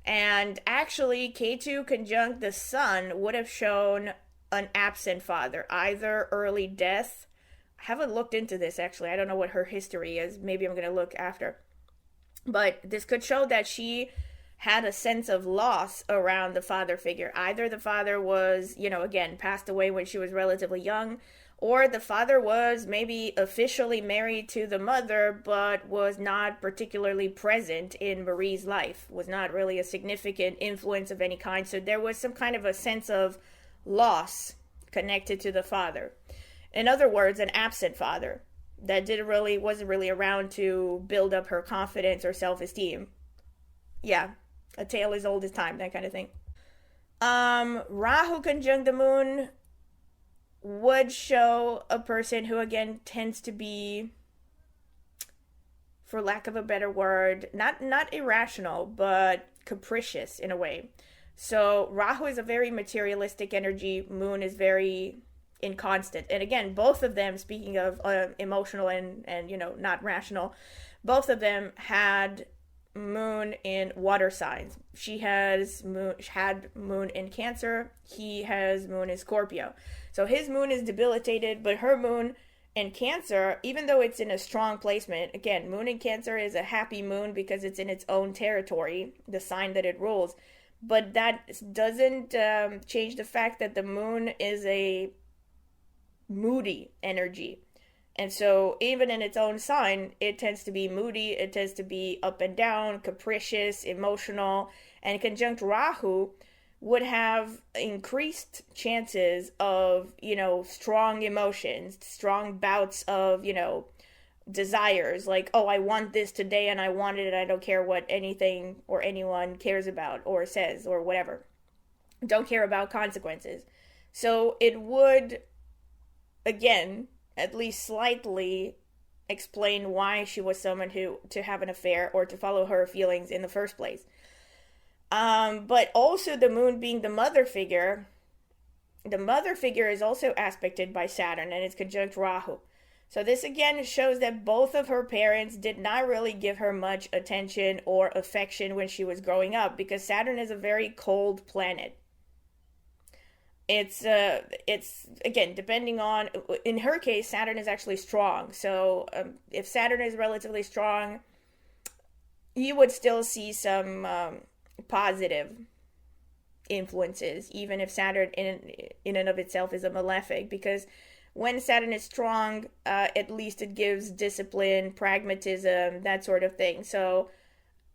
Speaker 1: And actually, Ketu conjunct the Sun would have shown an absent father, either early death. I haven't looked into this, actually. I don't know what her history is. Maybe I'm going to look after. But this could show that she had a sense of loss around the father figure. Either the father was, again, passed away when she was relatively young, or the father was maybe officially married to the mother, but was not particularly present in Marie's life, was not really a significant influence of any kind. So there was some kind of a sense of loss connected to the father. In other words, an absent father that wasn't really around to build up her confidence or self-esteem. Yeah, a tale as old as time, that kind of thing. Rahu conjunct the moon would show a person who, again, tends to be, for lack of a better word, not irrational, but capricious in a way. So Rahu is a very materialistic energy. Moon is very inconstant. And again, both of them, speaking of emotional and not rational, both of them had moon in water signs. She had moon in Cancer. He has moon in Scorpio. So his moon is debilitated, but her moon in Cancer, even though it's in a strong placement, again, moon in Cancer is a happy moon because it's in its own territory, the sign that it rules. But that doesn't change the fact that the moon is a moody energy. And so, even in its own sign, it tends to be moody, it tends to be up and down, capricious, emotional, and conjunct Rahu would have increased chances of, strong emotions, strong bouts of, desires, like, oh, I want this today and I want it and I don't care what anything or anyone cares about or says or whatever. Don't care about consequences. So it would, again, at least slightly explain why she was summoned to have an affair or to follow her feelings in the first place. But also the moon being the mother figure is also aspected by Saturn and it's conjunct Rahu. So this again shows that both of her parents did not really give her much attention or affection when she was growing up, because Saturn is a very cold planet. It's again, depending on, in her case, Saturn is actually strong. So if Saturn is relatively strong, you would still see some positive influences, even if Saturn in and of itself is a malefic, because when Saturn is strong, at least it gives discipline, pragmatism, that sort of thing. So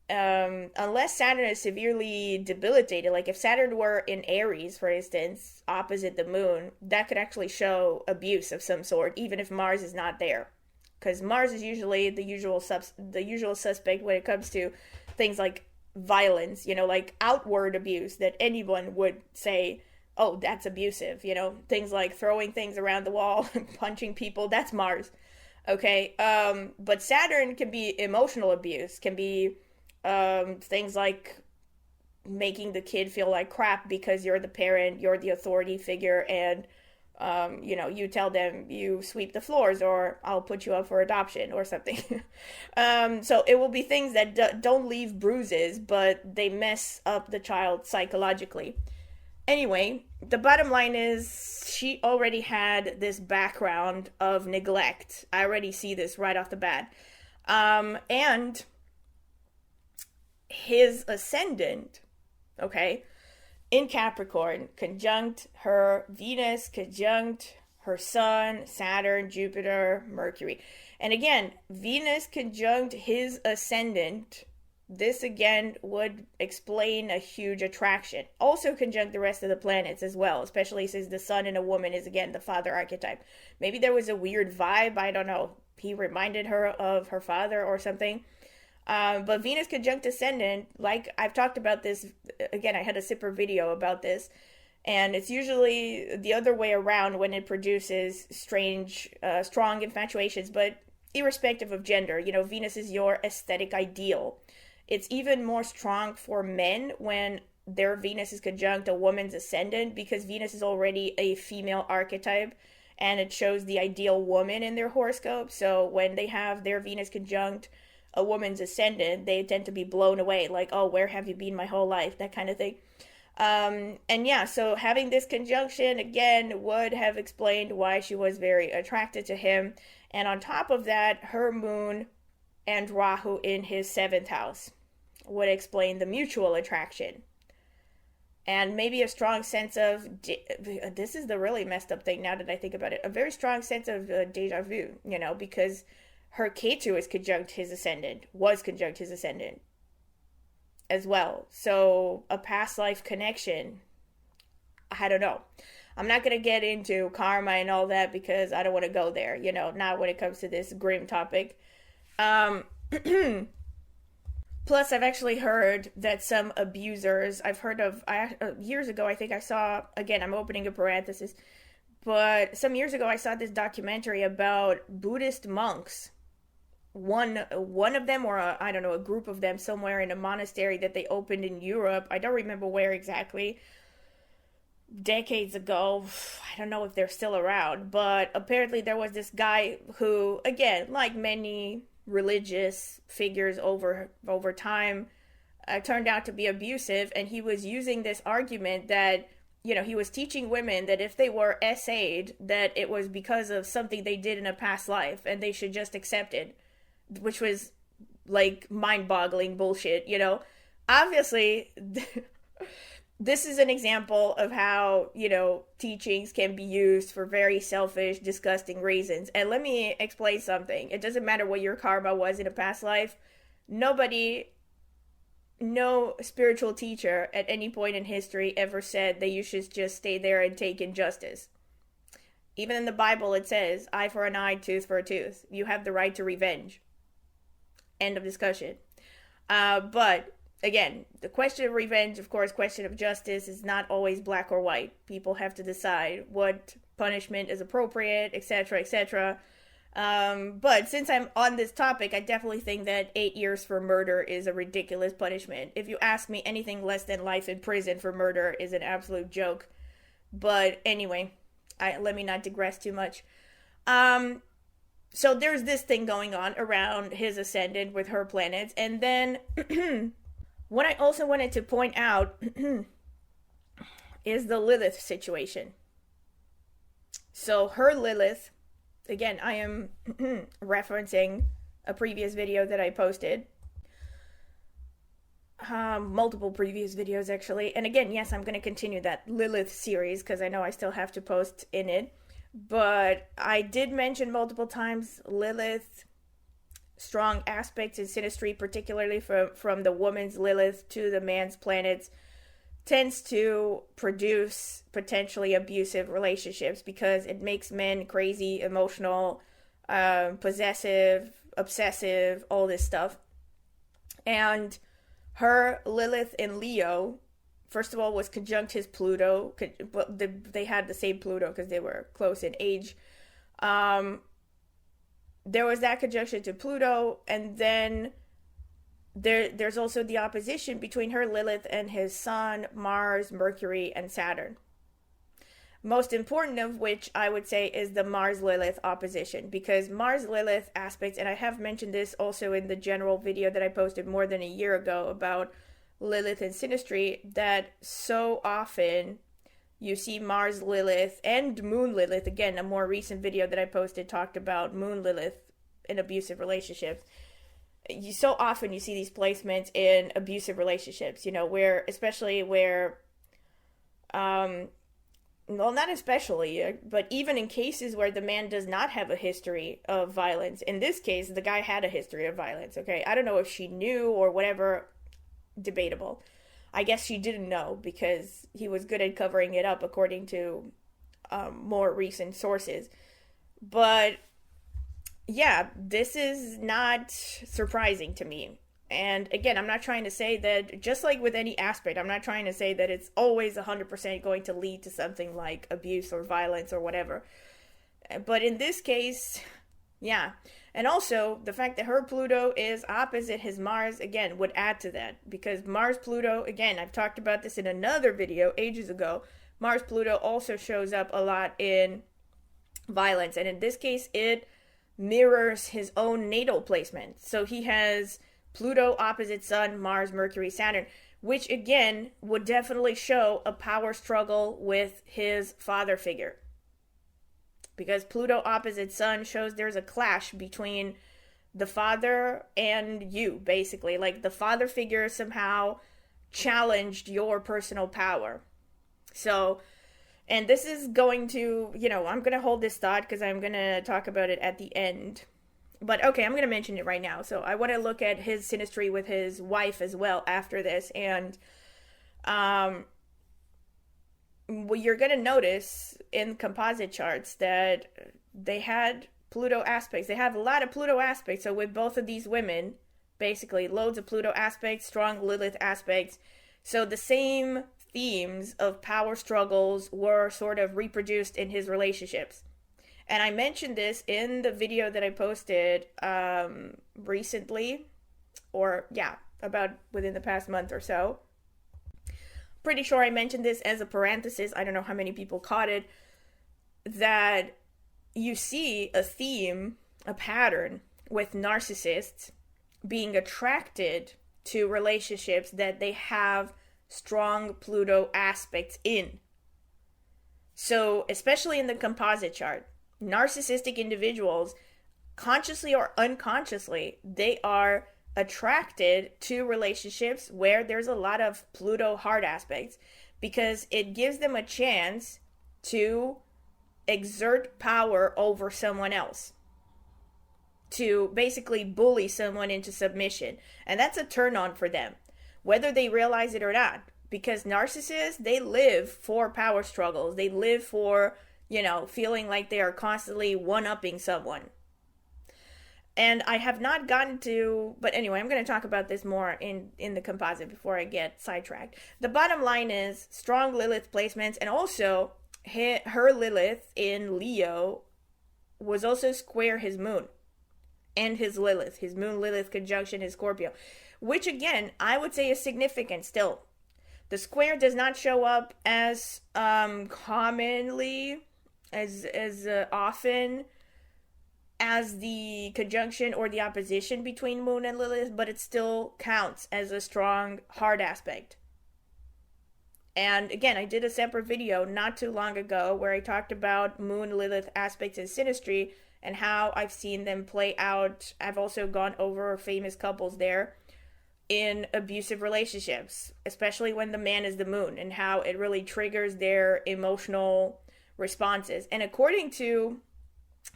Speaker 1: unless Saturn is severely debilitated, like if Saturn were in Aries, for instance, opposite the moon, that could actually show abuse of some sort, even if Mars is not there. Because Mars is usually the usual suspect when it comes to things like violence, like outward abuse that anyone would say, oh, that's abusive, things like throwing things around the wall, punching people, that's Mars. Okay, but Saturn can be emotional abuse, can be things like making the kid feel like crap because you're the parent, you're the authority figure, and you tell them you sweep the floors or I'll put you up for adoption or something. So it will be things that don't leave bruises, but they mess up the child psychologically. Anyway, the bottom line is she already had this background of neglect. I already see this right off the bat. And his ascendant, okay, in Capricorn, conjunct her Venus, conjunct her Sun, Saturn, Jupiter, Mercury. And again, Venus conjunct his ascendant, this again would explain a huge attraction. Also conjunct the rest of the planets as well, especially since the Sun in a woman is again the father archetype. Maybe there was a weird vibe, I don't know. He reminded her of her father or something. But Venus conjunct ascendant, like I've talked about this, again, I had a separate video about this, and it's usually the other way around when it produces strange, strong infatuations, but irrespective of gender, Venus is your aesthetic ideal. It's even more strong for men when their Venus is conjunct a woman's ascendant, because Venus is already a female archetype, and it shows the ideal woman in their horoscope. So when they have their Venus conjunct a woman's ascendant, they tend to be blown away, like, oh, where have you been my whole life, that kind of thing. And yeah, so having this conjunction again would have explained why she was very attracted to him. And on top of that, her moon and Rahu in his 7th house would explain the mutual attraction. And maybe a strong sense of, this is the really messed up thing now that I think about it, a very strong sense of deja vu, because her Ketu is conjunct his ascendant, was conjunct his ascendant as well. So a past life connection, I don't know. I'm not going to get into karma and all that because I don't want to go there, not when it comes to this grim topic. Plus, I've actually heard that some abusers, years ago, I think I saw, again, I'm opening a parenthesis, but some years ago I saw this documentary about Buddhist monks. One of them, or a group of them somewhere in a monastery that they opened in Europe. I don't remember where exactly. Decades ago. I don't know if they're still around, but apparently there was this guy who, again, like many religious figures over time, turned out to be abusive, and he was using this argument that, he was teaching women that if they were SA'd, that it was because of something they did in a past life, and they should just accept it, which was, like, mind-boggling bullshit, Obviously, this is an example of how, teachings can be used for very selfish, disgusting reasons. And let me explain something. It doesn't matter what your karma was in a past life. Nobody, no spiritual teacher at any point in history ever said that you should just stay there and take injustice. Even in the Bible, it says, eye for an eye, tooth for a tooth. You have the right to revenge. End of discussion. But again, the question of revenge, of course, question of justice is not always black or white. People have to decide what punishment is appropriate, etc., etc. But since I'm on this topic, I definitely think that 8 years for murder is a ridiculous punishment. If you ask me, anything less than life in prison for murder is an absolute joke. But anyway, let me not digress too much. So there's this thing going on around his ascendant with her planets. And then what I also wanted to point out is the Lilith situation. So her Lilith, again, I am referencing a previous video that I posted. Multiple previous videos, actually. And again, yes, I'm going to continue that Lilith series because I know I still have to post in it. But I did mention multiple times Lilith, strong aspects in synastry, particularly from the woman's Lilith to the man's planets, tends to produce potentially abusive relationships because it makes men crazy, emotional, possessive, obsessive, all this stuff. And her Lilith in Leo, first of all, was conjunct his Pluto. They had the same Pluto because they were close in age. There was that conjunction to Pluto, and then there's also the opposition between her Lilith and his Sun, Mars, Mercury, and Saturn. Most important of which I would say is the Mars-Lilith opposition, because Mars-Lilith aspects, and I have mentioned this also in the general video that I posted more than a year ago about Lilith and synastry, that so often you see Mars Lilith and Moon Lilith. Again, a more recent video that I posted talked about Moon Lilith in abusive relationships. So often you see these placements in abusive relationships, where, especially where, well, not especially, but even in cases where the man does not have a history of violence. In this case, the guy had a history of violence, okay? I don't know if she knew or whatever, debatable. I guess she didn't know because he was good at covering it up according to more recent sources. But yeah, this is not surprising to me. And again, I'm not trying to say that, just like with any aspect, I'm not trying to say that it's always 100% going to lead to something like abuse or violence or whatever. But in this case, yeah. And also, the fact that her Pluto is opposite his Mars, again, would add to that. Because Mars-Pluto, again, I've talked about this in another video ages ago, Mars-Pluto also shows up a lot in violence. And in this case, it mirrors his own natal placement. So he has Pluto opposite Sun, Mars, Mercury, Saturn, which again would definitely show a power struggle with his father figure. Because Pluto opposite Sun shows there's a clash between the father and you, basically. Like the father figure somehow challenged your personal power. So, and this is going to, I'm going to hold this thought because I'm going to talk about it at the end. But okay, I'm going to mention it right now. So I want to look at his synastry with his wife as well after this. And well, you're going to notice in composite charts that they had Pluto aspects. They have a lot of Pluto aspects. So with both of these women, basically loads of Pluto aspects, strong Lilith aspects. So the same themes of power struggles were sort of reproduced in his relationships. And I mentioned this in the video that I posted recently, or about within the past month or so. Pretty sure I mentioned this as a parenthesis. I don't know how many people caught it. That you see a theme, a pattern with narcissists being attracted to relationships that they have strong Pluto aspects in. So, especially in the composite chart, narcissistic individuals, consciously or unconsciously, they are attracted to relationships where there's a lot of Pluto hard aspects, because it gives them a chance to exert power over someone else, to basically bully someone into submission. And that's a turn on for them, whether they realize it or not. Because narcissists, they live for power struggles. They live for, feeling like they are constantly one-upping someone. And I have not gotten to, but anyway, I'm going to talk about this more in the composite before I get sidetracked. The bottom line is strong Lilith placements, and also her Lilith in Leo was also square his moon and his Lilith, his moon Lilith conjunction his Scorpio, which again, I would say is significant still. The square does not show up as commonly, as often as the conjunction or the opposition between Moon and Lilith, but it still counts as a strong hard aspect. And again, I did a separate video not too long ago where I talked about Moon Lilith aspects in synastry and how I've seen them play out. I've also gone over famous couples there in abusive relationships, especially when the man is the moon, and how it really triggers their emotional responses. And according to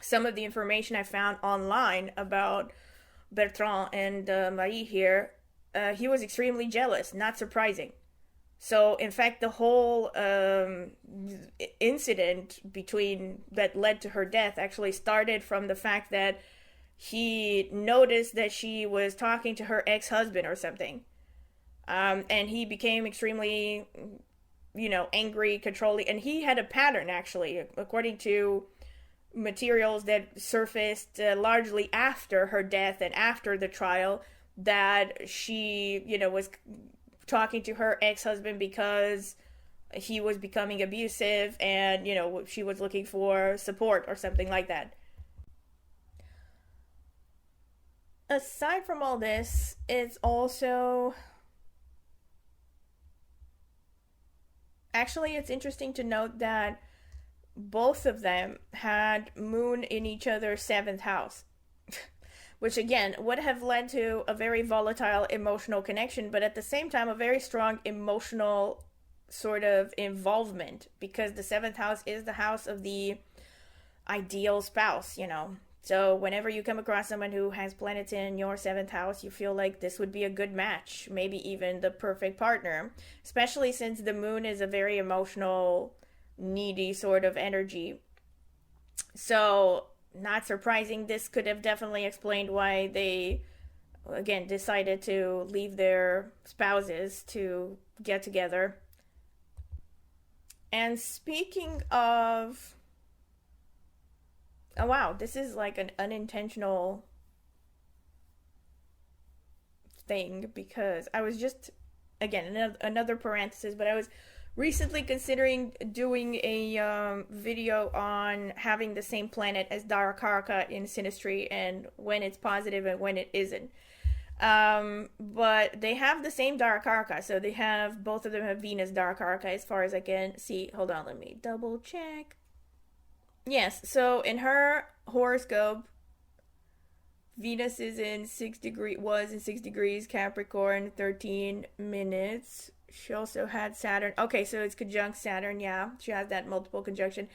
Speaker 1: some of the information I found online about Bertrand and Marie here, he was extremely jealous, not surprising. So, in fact, the whole incident that led to her death actually started from the fact that he noticed that she was talking to her ex-husband or something. And he became extremely, angry, controlling. And he had a pattern, actually, according to materials that surfaced largely after her death and after the trial, that she, was talking to her ex-husband because he was becoming abusive and, she was looking for support or something like that. Aside from all this, it's also... Actually, it's interesting to note that both of them had moon in each other's 7th house, which again would have led to a very volatile emotional connection, but at the same time a very strong emotional sort of involvement, because the 7th house is the house of the ideal spouse, So whenever you come across someone who has planets in your 7th house, you feel like this would be a good match, maybe even the perfect partner, especially since the moon is a very emotional, needy sort of energy. So, not surprising, this could have definitely explained why they, again, decided to leave their spouses to get together. And speaking of... Oh wow, this is like an unintentional thing, because I was just, again, another parenthesis, but I was recently considering doing a video on having the same planet as Darakaraka in synastry and when it's positive and when it isn't. But they have the same Darakaraka, so both of them have Venus Darakaraka as far as I can see. Hold on, let me double check. Yes, so in her horoscope, Venus was in 6 degrees Capricorn, 13 minutes. She also had Saturn. Okay, so it's conjunct Saturn, yeah. She has that multiple conjunction.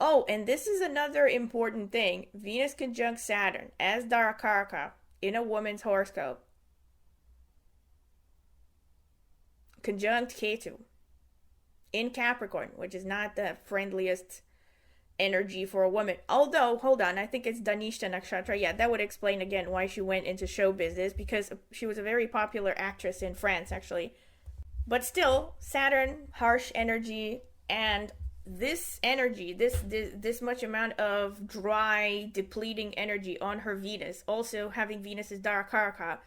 Speaker 1: Oh, and this is another important thing. Venus conjunct Saturn as Darakaraka in a woman's horoscope. Conjunct Ketu in Capricorn, which is not the friendliest energy for a woman. Although, hold on, I think it's Dhanishta Nakshatra. Yeah, that would explain again why she went into show business, because she was a very popular actress in France, actually. But still, Saturn, harsh energy, and this energy, this much amount of dry, depleting energy on her Venus, also having Venus as Darakaraka,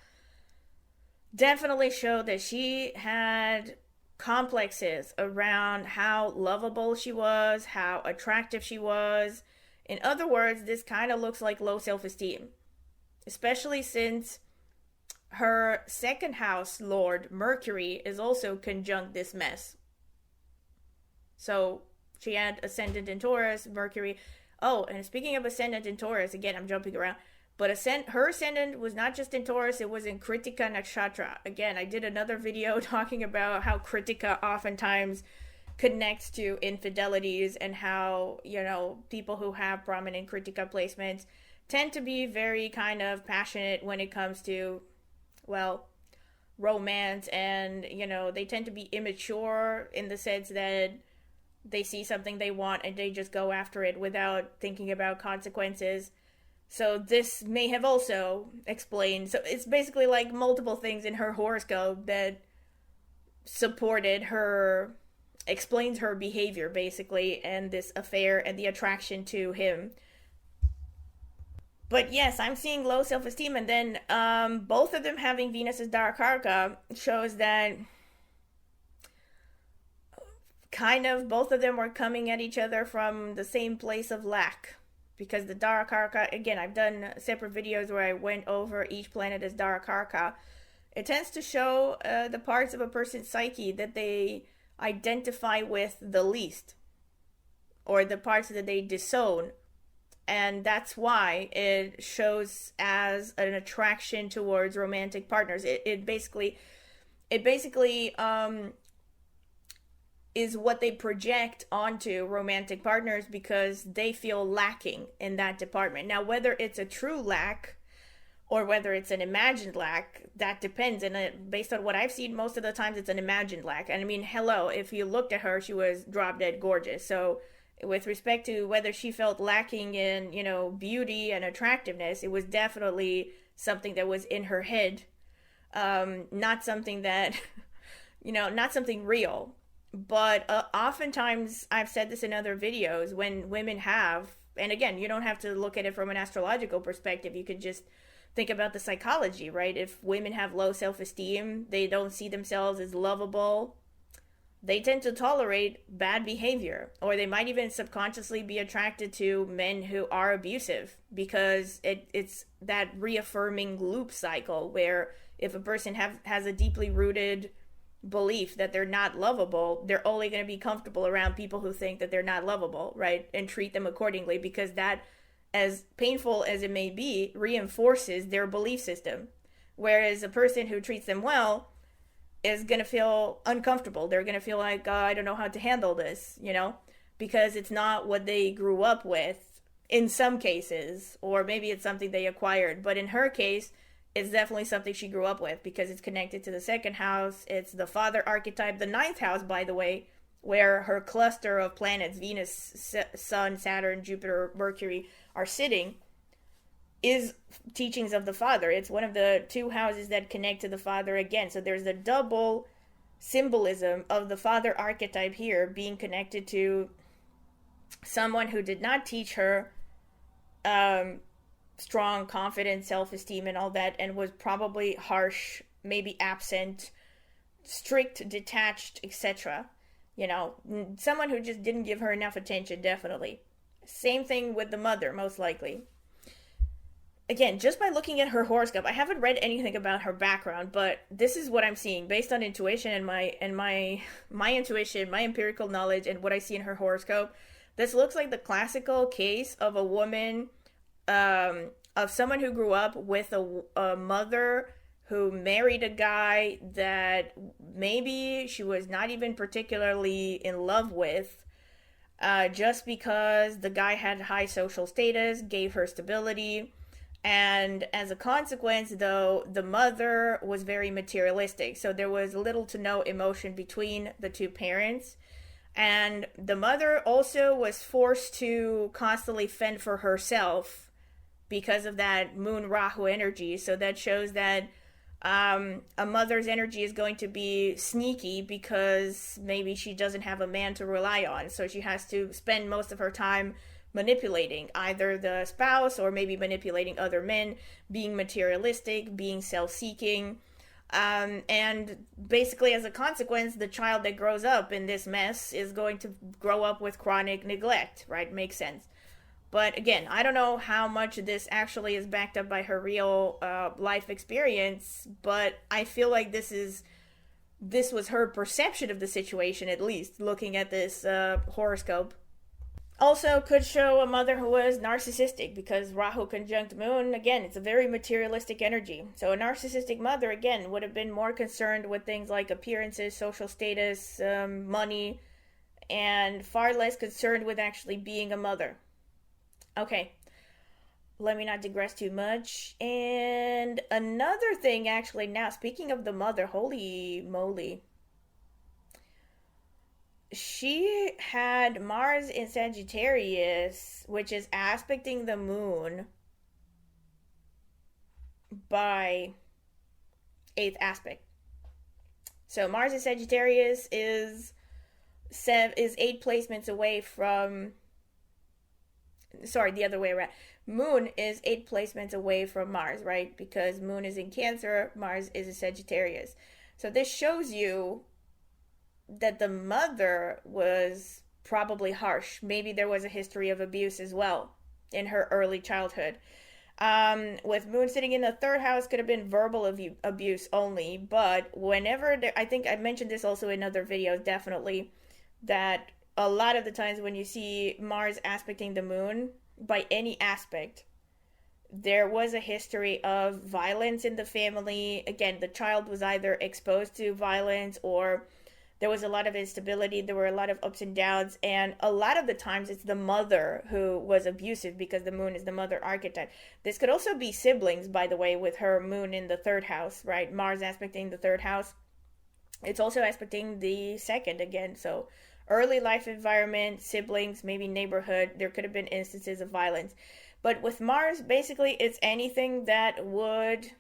Speaker 1: definitely showed that she had complexes around how lovable she was, how attractive she was. In other words, this kind of looks like low self-esteem, especially since her 2nd house lord, Mercury, is also conjunct this mess. So she had ascendant in Taurus, Mercury. Oh, and speaking of ascendant in Taurus, again, I'm jumping around. But her ascendant was not just in Taurus, it was in Kritika Nakshatra. Again, I did another video talking about how Kritika oftentimes connects to infidelities, and how, people who have prominent Kritika placements tend to be very kind of passionate when it comes to, well, romance, and, they tend to be immature in the sense that they see something they want and they just go after it without thinking about consequences. So this may have also explained, so it's basically like multiple things in her horoscope that supported her, explains her behavior basically, and this affair and the attraction to him. But yes, I'm seeing low self-esteem, and then both of them having Venus as Darakarka shows that kind of both of them were coming at each other from the same place of lack. Because the Darakarka, again, I've done separate videos where I went over each planet as Darakarka. It tends to show the parts of a person's psyche that they identify with the least, or the parts that they disown. And that's why it shows as an attraction towards romantic partners. It basically is what they project onto romantic partners, because they feel lacking in that department. Now, whether it's a true lack or whether it's an imagined lack, that depends. And based on what I've seen, most of the times it's an imagined lack. And I mean, hello, if you looked at her, she was drop dead gorgeous. So with respect to whether she felt lacking in, beauty and attractiveness, it was definitely something that was in her head, not something that, not something real. But oftentimes, I've said this in other videos, when women have, and again, you don't have to look at it from an astrological perspective, you could just think about the psychology, right? If women have low self-esteem, they don't see themselves as lovable, they tend to tolerate bad behavior, or they might even subconsciously be attracted to men who are abusive, because it's that reaffirming loop cycle where if a person has a deeply rooted belief that they're not lovable, they're only going to be comfortable around people who think that they're not lovable, right? And treat them accordingly, because that, as painful as it may be, reinforces their belief system. Whereas a person who treats them well is going to feel uncomfortable. They're going to feel like, oh, I don't know how to handle this, because it's not what they grew up with in some cases, or maybe it's something they acquired. But in her case, it's definitely something she grew up with, because it's connected to the second house. It's the father archetype. The ninth house, by the way, where her cluster of planets, Venus, Sun, Saturn, Jupiter, Mercury, are sitting, is teachings of the father. It's one of the two houses that connect to the father again. So there's the double symbolism of the father archetype here being connected to someone who did not teach her strong confidence, self-esteem, and all that, and was probably harsh, maybe absent, strict, detached, etc. Someone who just didn't give her enough attention, definitely. Same thing with the mother, most likely. Again, just by looking at her horoscope, I haven't read anything about her background, but this is what I'm seeing based on intuition and my intuition, my empirical knowledge, and what I see in her horoscope. This looks like the classical case of a woman, of someone who grew up with a mother who married a guy that maybe she was not even particularly in love with, just because the guy had high social status, gave her stability. And as a consequence, though, the mother was very materialistic. So there was little to no emotion between the two parents. And the mother also was forced to constantly fend for herself because of that Moon Rahu energy. So that shows that a mother's energy is going to be sneaky, because maybe she doesn't have a man to rely on. So she has to spend most of her time manipulating either the spouse, or maybe manipulating other men, being materialistic, being self-seeking. And basically, as a consequence, the child that grows up in this mess is going to grow up with chronic neglect, right? Makes sense. But again, I don't know how much this actually is backed up by her real life experience, but I feel like this was her perception of the situation, at least, looking at this horoscope. Also could show a mother who was narcissistic, because Rahu conjunct Moon, again, it's a very materialistic energy. So a narcissistic mother, again, would have been more concerned with things like appearances, social status, money, and far less concerned with actually being a mother. Okay, let me not digress too much. And another thing, actually, now, speaking of the mother, holy moly, she had Mars in Sagittarius, which is aspecting the moon by 8th aspect. So Mars in Sagittarius is 8 placements away from, sorry, the other way around. Moon is 8 placements away from Mars, right? Because Moon is in Cancer, Mars is in Sagittarius. So this shows you that the mother was probably harsh. Maybe there was a history of abuse as well in her early childhood. With Moon sitting in the 3rd house, could have been verbal abuse only, but whenever I think I mentioned this also in other videos, definitely, that a lot of the times when you see Mars aspecting the Moon by any aspect, there was a history of violence in the family. Again, the child was either exposed to violence, or there was a lot of instability, there were a lot of ups and downs, and a lot of the times it's the mother who was abusive, because the Moon is the mother archetype. This could also be siblings, by the way, with her Moon in the 3rd house, right? Mars aspecting the 3rd house. It's also aspecting the 2nd again, so early life environment, siblings, maybe neighborhood, there could have been instances of violence. But with Mars, basically, it's anything that would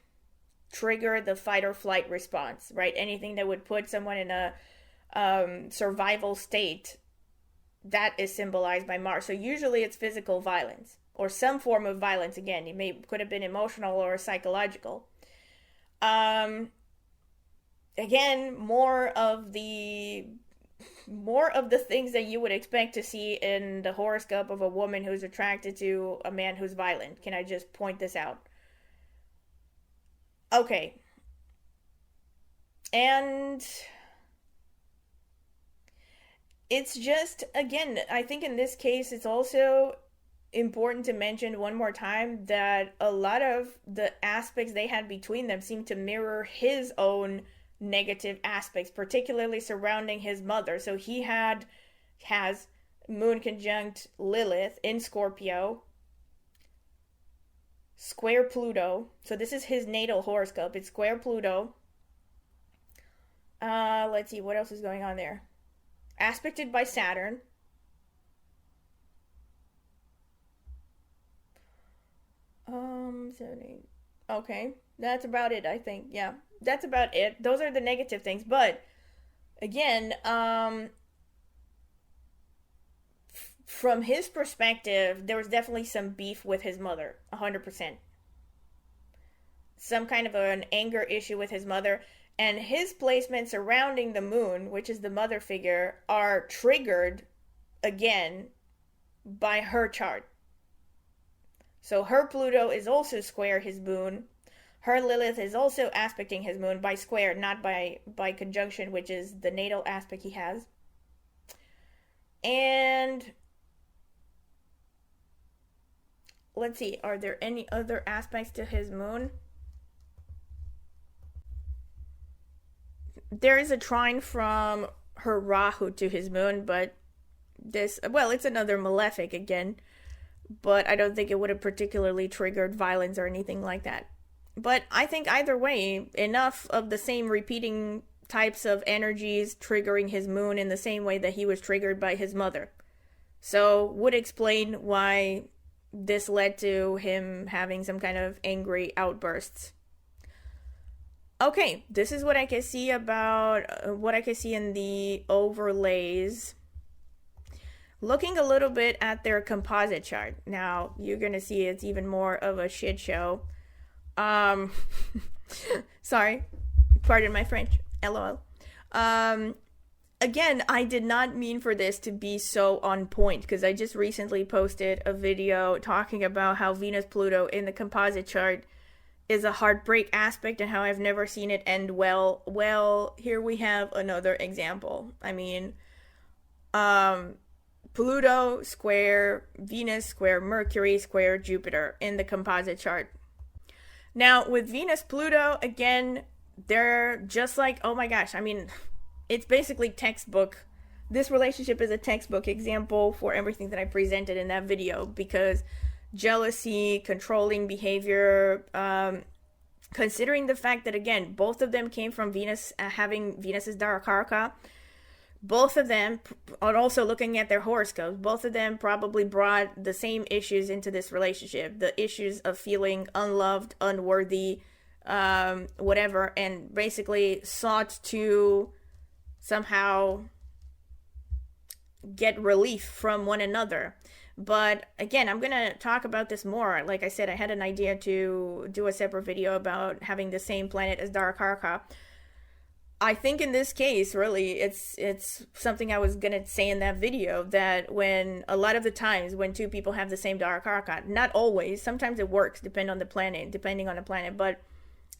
Speaker 1: trigger the fight or flight response, right? Anything that would put someone in a survival state, that is symbolized by Mars. So usually it's physical violence or some form of violence. Again, it could have been emotional or psychological. Again, more of the things that you would expect to see in the horoscope of a woman who's attracted to a man who's violent. Can I just point this out? Okay. And it's just, again, I think in this case, it's also important to mention one more time that a lot of the aspects they had between them seem to mirror his own negative aspects, particularly surrounding his mother. So he has Moon conjunct Lilith in Scorpio, square Pluto. So this is his natal horoscope. It's square Pluto. Let's see, what else is going on there? Aspected by Saturn. Okay, that's about it, I think. Yeah, that's about it. Those are the negative things. But again, from his perspective, there was definitely some beef with his mother, 100%. Some kind of an anger issue with his mother. And his placements surrounding the Moon, which is the mother figure, are triggered, again, by her chart. So her Pluto is also square his Moon. Her Lilith is also aspecting his Moon by square, not by conjunction, which is the natal aspect he has. And let's see, are there any other aspects to his Moon? There is a trine from her Rahu to his Moon, but it's another malefic again, but I don't think it would have particularly triggered violence or anything like that. But I think either way, enough of the same repeating types of energies triggering his Moon in the same way that he was triggered by his mother. So would explain why this led to him having some kind of angry outbursts. Okay, this is what I can see about what I can see in the overlays. Looking a little bit at their composite chart. Now, you're going to see it's even more of a shit show. Sorry, pardon my French. LOL. Again, I did not mean for this to be so on point, because I just recently posted a video talking about how Venus-Pluto in the composite chart is a heartbreak aspect and how I've never seen it end well. Well, here we have another example. I mean, Pluto square Venus square Mercury square Jupiter in the composite chart. Now, with Venus Pluto, again, they're just like, oh my gosh, I mean, it's basically textbook. This relationship is a textbook example for everything that I presented in that video, because jealousy, controlling behavior, considering the fact that, again, both of them came from Venus, having Venus's Darakaraka, both of them, and also looking at their horoscopes, both of them probably brought the same issues into this relationship, the issues of feeling unloved, unworthy, whatever, and basically sought to somehow get relief from one another. But again, I'm going to talk about this more. Like I said, I had an idea to do a separate video about having the same planet as Darakaraka. I think in this case, really, it's something I was going to say in that video, that when a lot of the times when two people have the same Darakaraka, not always, sometimes it works depending on the planet, but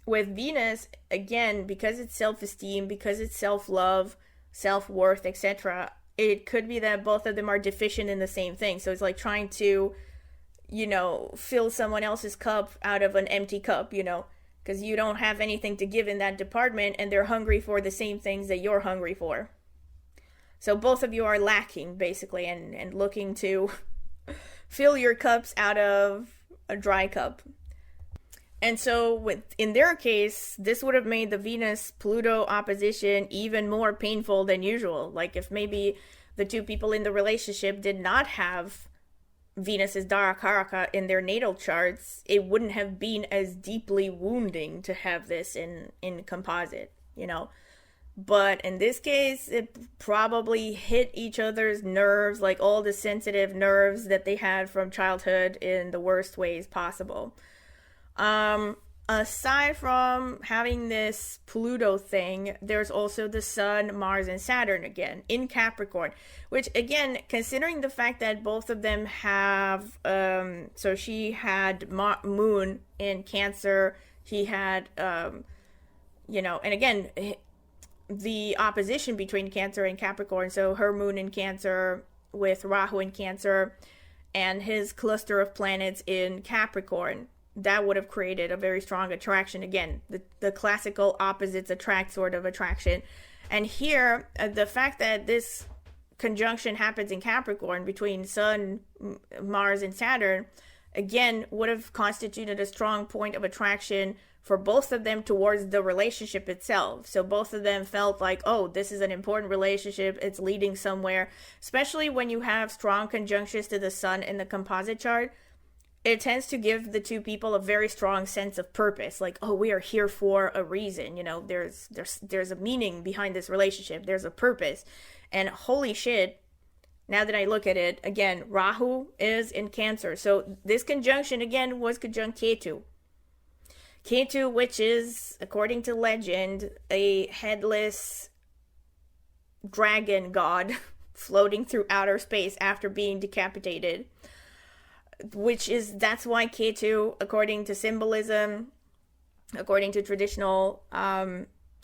Speaker 1: with Venus, again, because it's self-esteem, because it's self-love, self-worth, etc., it could be that both of them are deficient in the same thing. So it's like trying to, fill someone else's cup out of an empty cup, because you don't have anything to give in that department, and they're hungry for the same things that you're hungry for. So both of you are lacking, basically, and looking to fill your cups out of a dry cup. And so in their case, this would have made the Venus-Pluto opposition even more painful than usual. Like if maybe the two people in the relationship did not have Venus's Darakaraka in their natal charts, it wouldn't have been as deeply wounding to have this in composite, But in this case, it probably hit each other's nerves, like all the sensitive nerves that they had from childhood, in the worst ways possible. Aside from having this Pluto thing, there's also the Sun, Mars, and Saturn again in Capricorn, which again, considering the fact that both of them have, so she had Moon in Cancer, he had, and again, the opposition between Cancer and Capricorn, so her Moon in Cancer with Rahu in Cancer, and his cluster of planets in Capricorn. That would have created a very strong attraction. Again, the classical opposites attract sort of attraction. And here, the fact that this conjunction happens in Capricorn between Sun, Mars, and Saturn, again, would have constituted a strong point of attraction for both of them towards the relationship itself. So both of them felt like, oh, this is an important relationship, it's leading somewhere. Especially when you have strong conjunctions to the Sun in the composite chart, it tends to give the two people a very strong sense of purpose. Like, oh, we are here for a reason. There's a meaning behind this relationship. There's a purpose. And holy shit, now that I look at it, again, Rahu is in Cancer. So this conjunction, again, was conjunct Ketu. Ketu, which is, according to legend, a headless dragon god floating through outer space after being decapitated. That's why Ketu, according to symbolism, according to traditional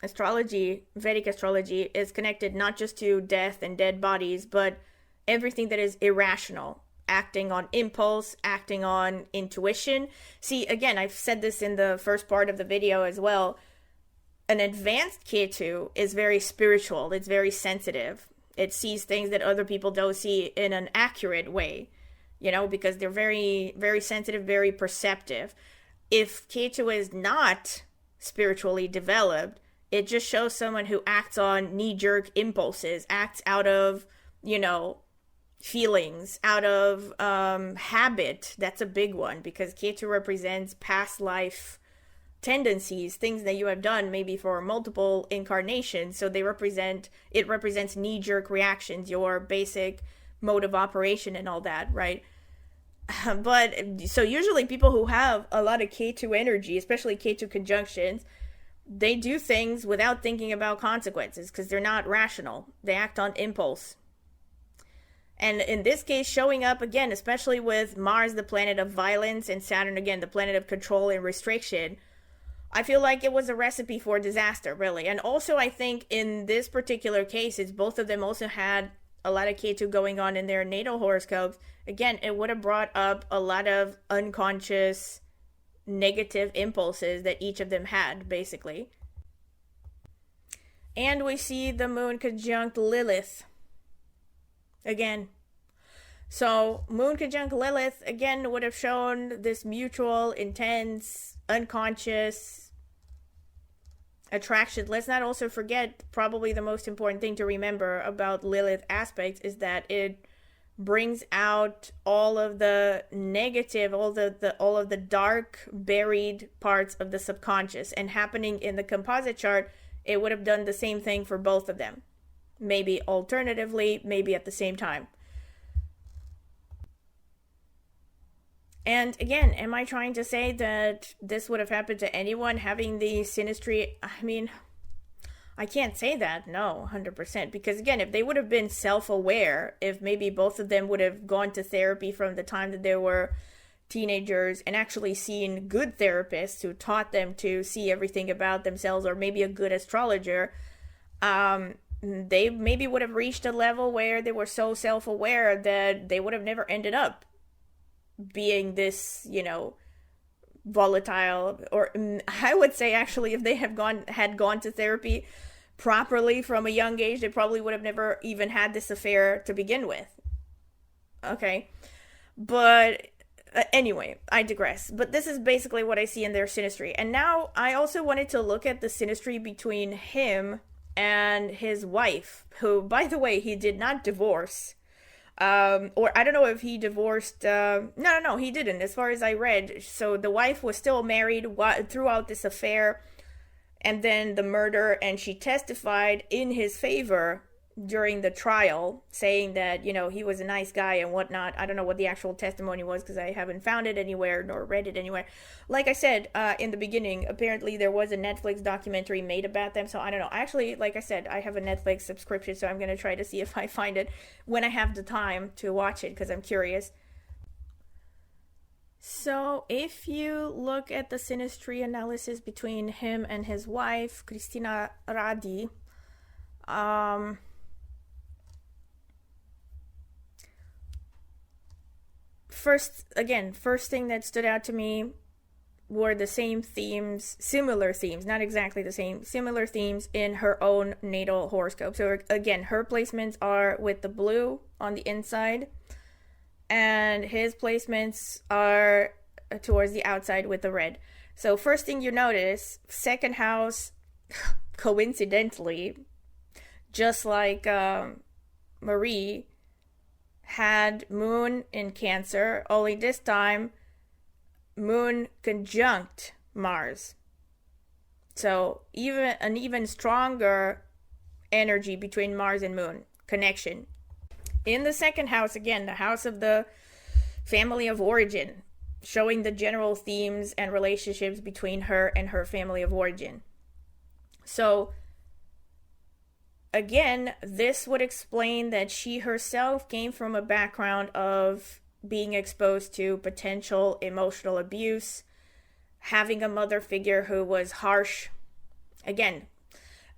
Speaker 1: astrology, Vedic astrology, is connected not just to death and dead bodies, but everything that is irrational, acting on impulse, acting on intuition. See, again, I've said this in the first part of the video as well. An advanced Ketu is very spiritual. It's very sensitive. It sees things that other people don't see in an accurate way. Because they're very, very sensitive, very perceptive. If Ketu is not spiritually developed, it just shows someone who acts on knee-jerk impulses, acts out of, feelings, out of habit. That's a big one, because Ketu represents past life tendencies, things that you have done maybe for multiple incarnations. So it represents knee-jerk reactions, your basic mode of operation and all that, right? But so usually people who have a lot of Ketu energy, especially Ketu conjunctions, they do things without thinking about consequences because they're not rational. They act on impulse. And in this case, showing up again, especially with Mars, the planet of violence, and Saturn, again, the planet of control and restriction, I feel like it was a recipe for disaster, really. And also, I think in this particular case, it's both of them also had a lot of Ketu going on in their natal horoscopes, again, it would have brought up a lot of unconscious negative impulses that each of them had, basically. And we see the moon conjunct Lilith again. So moon conjunct Lilith again would have shown this mutual, intense, unconscious attraction. Let's not also forget, probably the most important thing to remember about Lilith aspects is that it brings out all of the negative, all of the dark, buried parts of the subconscious. And happening in the composite chart, it would have done the same thing for both of them. Maybe alternatively, maybe at the same time. And again, am I trying to say that this would have happened to anyone having the synastry? I mean, I can't say that, no, 100%. Because again, if they would have been self-aware, if maybe both of them would have gone to therapy from the time that they were teenagers and actually seen good therapists who taught them to see everything about themselves, or maybe a good astrologer, they maybe would have reached a level where they were so self-aware that they would have never ended up being this, volatile. Or I would say actually, if they had gone to therapy properly from a young age, they probably would have never even had this affair to begin with. Okay, but anyway, I digress. But this is basically what I see in their synastry. And now I also wanted to look at the synastry between him and his wife, who, by the way, he did not divorce. Or I don't know if he divorced. No, he didn't, as far as I read. So the wife was still married throughout this affair, and then the murder, and she testified in his favor during the trial, saying that, he was a nice guy and whatnot. I don't know what the actual testimony was because I haven't found it anywhere nor read it anywhere. Like I said in the beginning, apparently there was a Netflix documentary made about them, so I don't know. Actually, like I said, I have a Netflix subscription, so I'm going to try to see if I find it when I have the time to watch it because I'm curious. So if you look at the synastry analysis between him and his wife, Krisztina Rády, first thing that stood out to me were the similar themes, not exactly the same, similar themes in her own natal horoscope. So again, her placements are with the blue on the inside, and his placements are towards the outside with the red. So first thing you notice, second house, coincidentally, just like Marie, had moon in Cancer, only this time moon conjunct Mars. So an even stronger energy between Mars and moon connection. In the second house, again, the house of the family of origin, showing the general themes and relationships between her and her family of origin. So again, this would explain that she herself came from a background of being exposed to potential emotional abuse, having a mother figure who was harsh. Again,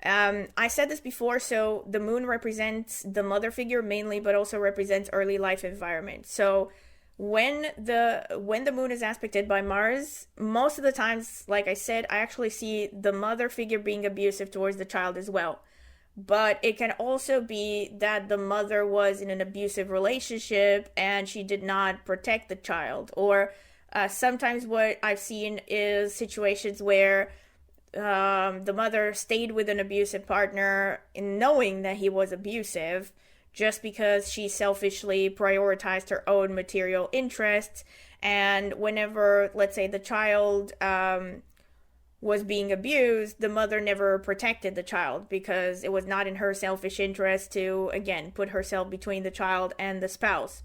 Speaker 1: I said this before, so the moon represents the mother figure mainly, but also represents early life environment. So when the moon is aspected by Mars, most of the times, like I said, I actually see the mother figure being abusive towards the child as well. But it can also be that the mother was in an abusive relationship and she did not protect the child. Or sometimes what I've seen is situations where the mother stayed with an abusive partner knowing that he was abusive, just because she selfishly prioritized her own material interests. And whenever, let's say, the child was being abused, the mother never protected the child because it was not in her selfish interest to, again, put herself between the child and the spouse.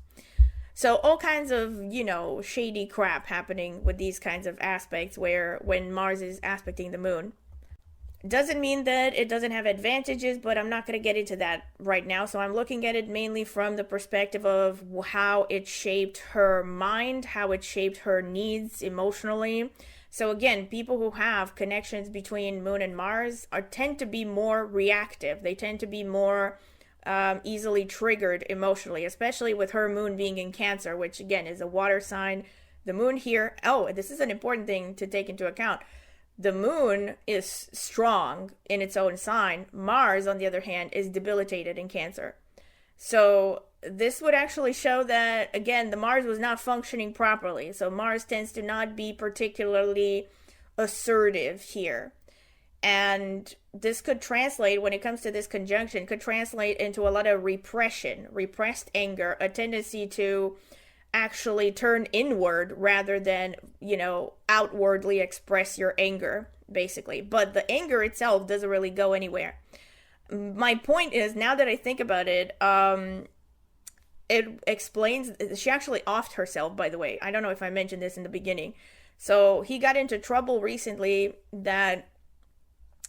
Speaker 1: So all kinds of, shady crap happening with these kinds of aspects when Mars is aspecting the moon. Doesn't mean that it doesn't have advantages, but I'm not going to get into that right now. So I'm looking at it mainly from the perspective of how it shaped her mind, how it shaped her needs emotionally. So again, people who have connections between Moon and Mars tend to be more reactive. They tend to be more easily triggered emotionally, especially with her moon being in Cancer, which again is a water sign. The moon here, oh, this is an important thing to take into account. The moon is strong in its own sign. Mars, on the other hand, is debilitated in Cancer. So this would actually show that, again, the Mars was not functioning properly. So Mars tends to not be particularly assertive here. And this could translate, when it comes to this conjunction, could translate into a lot of repression, repressed anger, a tendency to actually turn inward rather than, outwardly express your anger, basically. But the anger itself doesn't really go anywhere. My point is, now that I think about it, it explains, she actually offed herself, by the way. I don't know if I mentioned this in the beginning. So he got into trouble recently that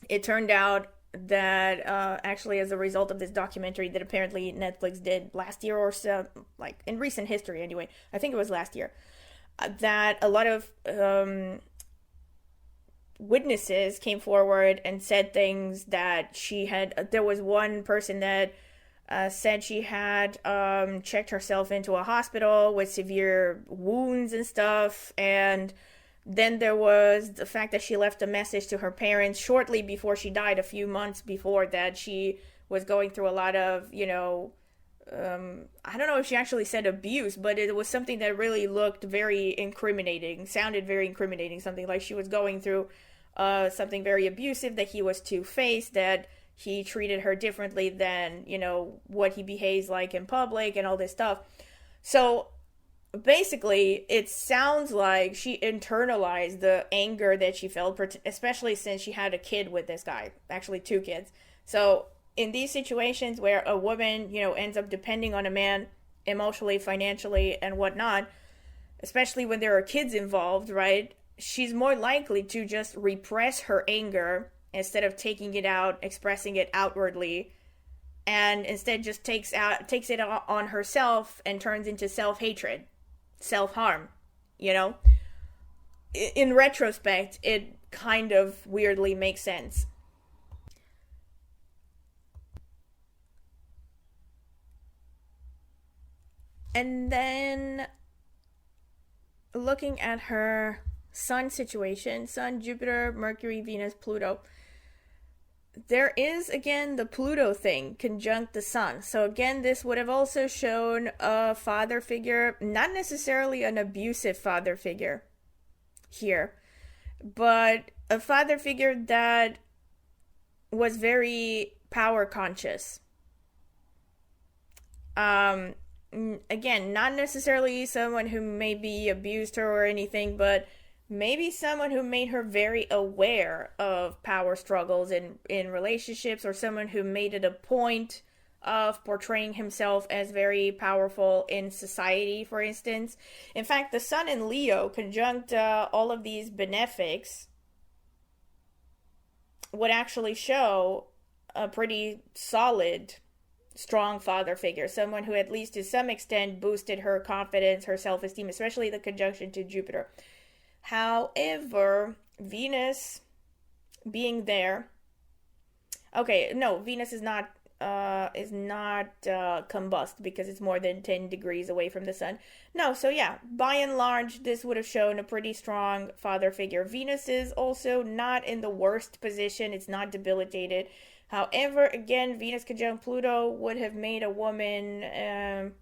Speaker 1: it turned out that actually as a result of this documentary that apparently Netflix did last year or so, like in recent history anyway, I think it was last year, that a lot of witnesses came forward and said things that there was one person that said she had checked herself into a hospital with severe wounds and stuff, and then there was the fact that she left a message to her parents shortly before she died, a few months before, that she was going through a lot of, I don't know if she actually said abuse, but it was something that really looked very incriminating, sounded very incriminating, something like she was going through something very abusive, that he was two-faced, that he treated her differently than, what he behaves like in public and all this stuff. So basically, it sounds like she internalized the anger that she felt, especially since she had a kid with this guy, actually 2 kids. So in these situations where a woman, ends up depending on a man emotionally, financially, and whatnot, especially when there are kids involved, right, she's more likely to just repress her anger instead of taking it out, expressing it outwardly, and instead just takes it on herself and turns into self-hatred, self-harm. In retrospect, it kind of weirdly makes sense. And then looking at her sun situation, Sun, Jupiter, Mercury, Venus, Pluto, there is, again, the Pluto thing conjunct the sun. So again, this would have also shown a father figure, not necessarily an abusive father figure here, but a father figure that was very power conscious. Again, not necessarily someone who maybe abused her or anything, but maybe someone who made her very aware of power struggles in relationships, or someone who made it a point of portraying himself as very powerful in society, for instance. In fact, the sun in Leo conjunct all of these benefics would actually show a pretty solid, strong father figure, someone who at least to some extent boosted her confidence, her self-esteem, especially the conjunction to Jupiter. However, Venus being there, okay, no, Venus is not combust because it's more than 10 degrees away from the sun. No, so yeah, by and large, this would have shown a pretty strong father figure. Venus is also not in the worst position. It's not debilitated. However, again, Venus conjunct Pluto would have made a woman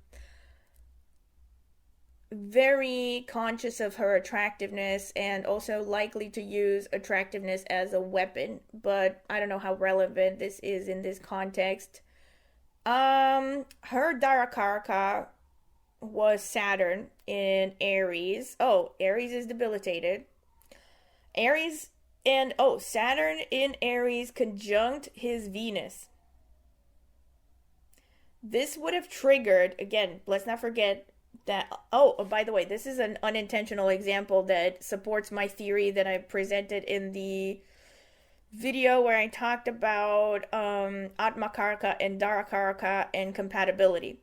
Speaker 1: very conscious of her attractiveness, and also likely to use attractiveness as a weapon. But I don't know how relevant this is in this context. Her Darakaraka was Saturn in Aries. Oh, Aries is debilitated. Aries and Saturn in Aries conjunct his Venus. This would have triggered, again, let's not forget that, by the way, this is an unintentional example that supports my theory that I presented in the video where I talked about Atmakaraka and Darakaraka and compatibility,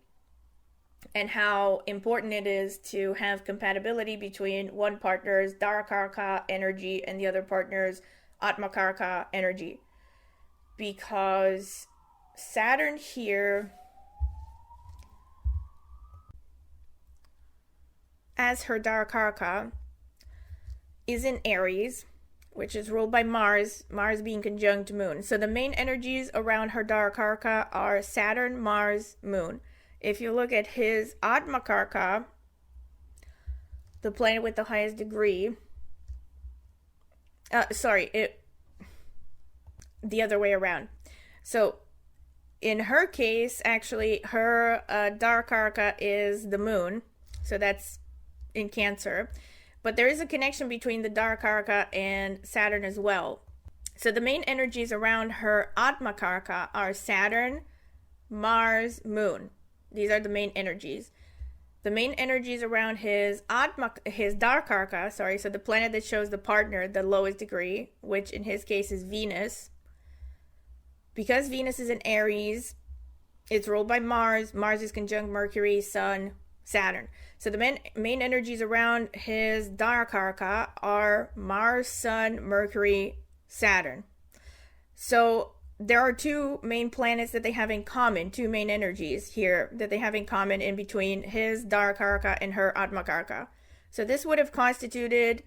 Speaker 1: and how important it is to have compatibility between one partner's Darakaraka energy and the other partner's Atmakaraka energy. Because Saturn here as her Dharkaraka is in Aries, which is ruled by Mars, Mars being conjunct Moon. So the main energies around her Dharkaraka are Saturn, Mars, Moon. If you look at his Atmakarka, the planet with the highest degree, the other way around. So in her case, actually, her Dharkaraka is the Moon. So that's in Cancer. But there is a connection between the Dharkaraka and Saturn as well. So the main energies around her Atmakarka are Saturn, Mars, Moon. These are the main energies. The main energies around his Dharkaraka, so the planet that shows the partner, the lowest degree, which in his case is Venus. Because Venus is in Aries, it's ruled by Mars. Mars is conjunct Mercury, Sun, Saturn. So the main energies around his Dharkaraka are Mars, Sun, Mercury, Saturn. So there are two main planets that they have in common, two main energies here that they have in common in between his Dharkaraka and her Atmakarka. So this would have constituted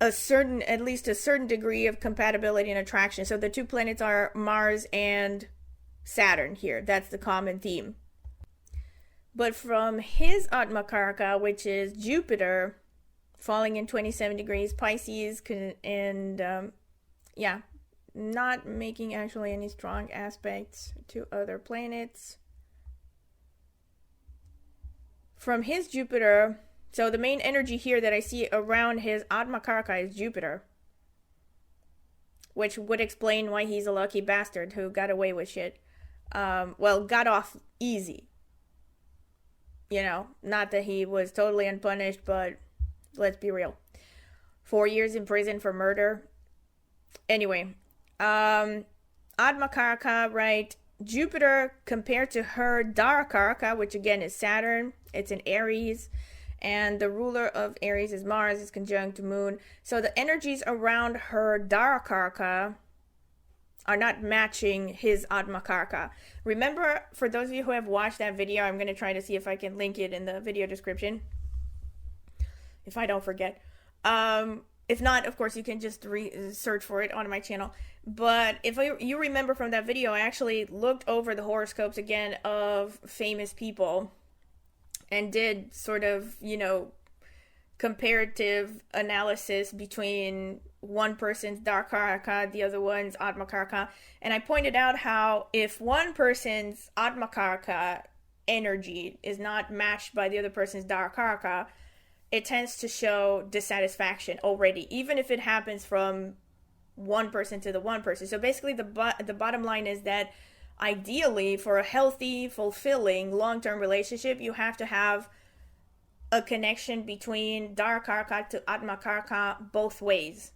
Speaker 1: at least a certain degree of compatibility and attraction. So the two planets are Mars and Saturn here. That's the common theme. But from his Atmakarka, which is Jupiter, falling in 27 degrees Pisces, not making actually any strong aspects to other planets. From his Jupiter, so the main energy here that I see around his Atmakarka is Jupiter, which would explain why he's a lucky bastard who got away with shit. Got off easy. Not that he was totally unpunished, but let's be real. 4 years in prison for murder. Anyway, Atmakarka, right? Jupiter compared to her Dharkaraka, which again is Saturn. It's in Aries. And the ruler of Aries is Mars, is conjunct to Moon. So the energies around her Dharkaraka are not matching his Atmakarka. Remember, for those of you who have watched that video, I'm going to try to see if I can link it in the video description, if I don't forget. If not, of course, you can just search for it on my channel. But if you remember from that video, I actually looked over the horoscopes again of famous people and did sort of, comparative analysis between one person's Dharkaraka, the other one's Atmakarka. And I pointed out how if one person's Atmakarka energy is not matched by the other person's Dharkaraka, it tends to show dissatisfaction already, even if it happens from one person to the one person. So basically the bottom line is that ideally for a healthy, fulfilling, long-term relationship, you have to have a connection between Dharkaraka to Atmakarka both ways.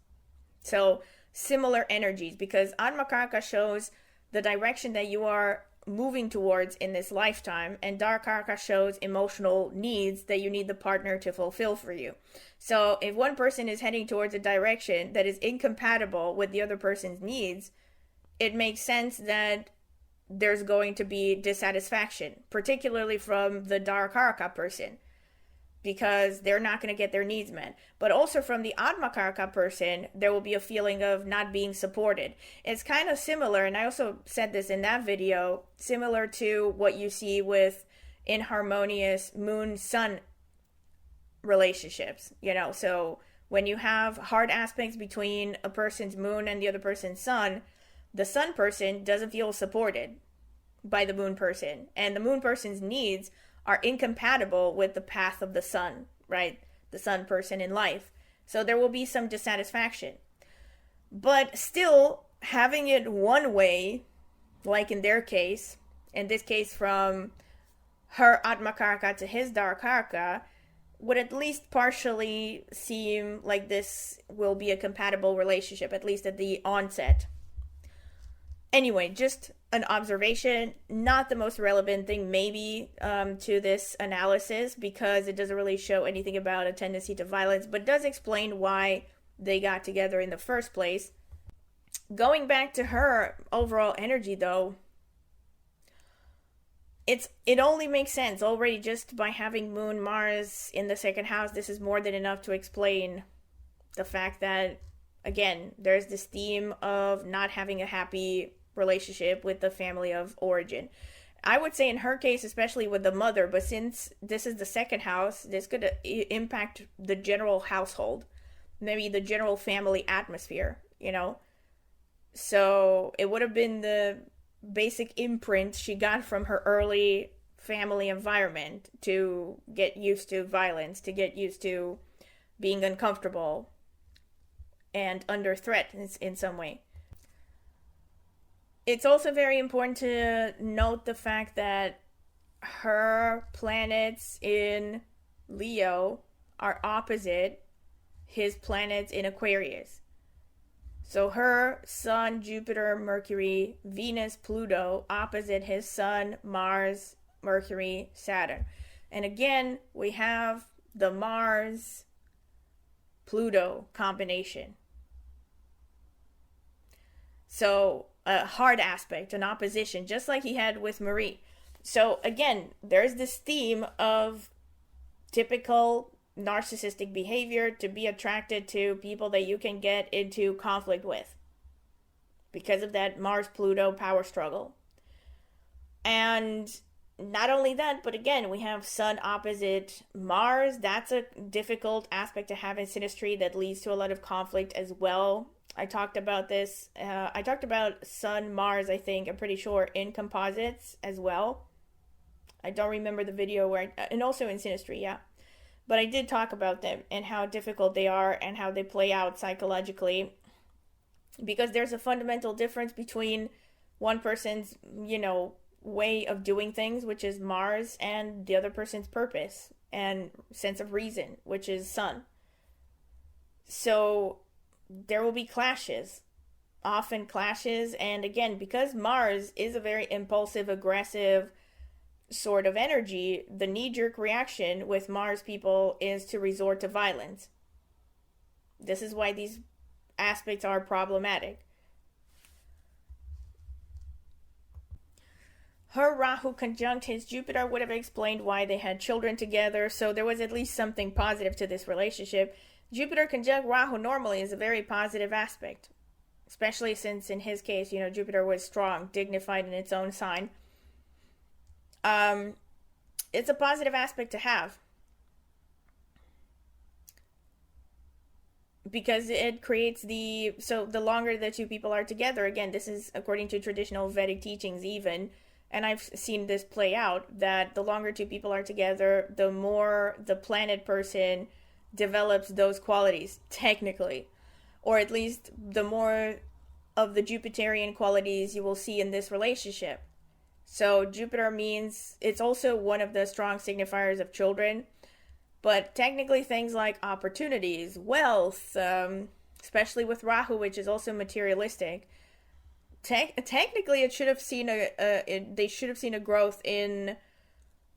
Speaker 1: So similar energies, because Atmakarka shows the direction that you are moving towards in this lifetime, and Dharkaraka shows emotional needs that you need the partner to fulfill for you. So if one person is heading towards a direction that is incompatible with the other person's needs, it makes sense that there's going to be dissatisfaction, particularly from the Dharkaraka person, because they're not going to get their needs met. But also from the Atmakarka person, there will be a feeling of not being supported. It's kind of similar, and I also said this in that video, similar to what you see with inharmonious moon-sun relationships. So when you have hard aspects between a person's moon and the other person's sun, the sun person doesn't feel supported by the moon person, and the moon person's needs are incompatible with the path of the sun, right? The sun person in life. So there will be some dissatisfaction. But still, having it one way, like in their case, in this case from her Atmakarka to his Dharkaraka, would at least partially seem like this will be a compatible relationship, at least at the onset. Anyway, just an observation, not the most relevant thing maybe to this analysis, because it doesn't really show anything about a tendency to violence, but does explain why they got together in the first place. Going back to her overall energy though, it only makes sense already just by having Moon Mars in the second house. This is more than enough to explain the fact that, again, there's this theme of not having a happy relationship with the family of origin. I would say in her case, especially with the mother, but since this is the second house, this could impact the general household, maybe the general family atmosphere, you know? So it would have been the basic imprint she got from her early family environment to get used to violence, to get used to being uncomfortable and under threat in some way. It's also very important to note the fact that her planets in Leo are opposite his planets in Aquarius. So her Sun, Jupiter, Mercury, Venus, Pluto opposite his Sun, Mars, Mercury, Saturn. And again, we have the Mars Pluto combination. So a hard aspect, an opposition, just like he had with Marie. So again, there's this theme of typical narcissistic behavior, to be attracted to people that you can get into conflict with because of that Mars-Pluto power struggle. And not only that, but again, we have Sun opposite Mars. That's a difficult aspect to have in synastry that leads to a lot of conflict as well. I talked about this. I talked about Sun, Mars, I think, I'm pretty sure, in Composites as well. I don't remember the video and also in synastry, yeah. But I did talk about them and how difficult they are and how they play out psychologically. Because there's a fundamental difference between one person's, way of doing things, which is Mars, and the other person's purpose and sense of reason, which is Sun. So there will be clashes, often clashes. And again, because Mars is a very impulsive, aggressive sort of energy, the knee-jerk reaction with Mars people is to resort to violence. This is why these aspects are problematic. Her Rahu conjunct his Jupiter would have explained why they had children together, so there was at least something positive to this relationship. Jupiter conjunct Rahu normally is a very positive aspect, especially since in his case, Jupiter was strong, dignified in its own sign. It's a positive aspect to have because it creates the longer the two people are together, again, this is according to traditional Vedic teachings even, and I've seen this play out, that the longer two people are together, the more the planet person develops those qualities, technically, or at least the more of the Jupiterian qualities you will see in this relationship. So Jupiter means it's also one of the strong signifiers of children, but technically things like opportunities, wealth, especially with Rahu, which is also materialistic. Technically, it should have seen they should have seen a growth in,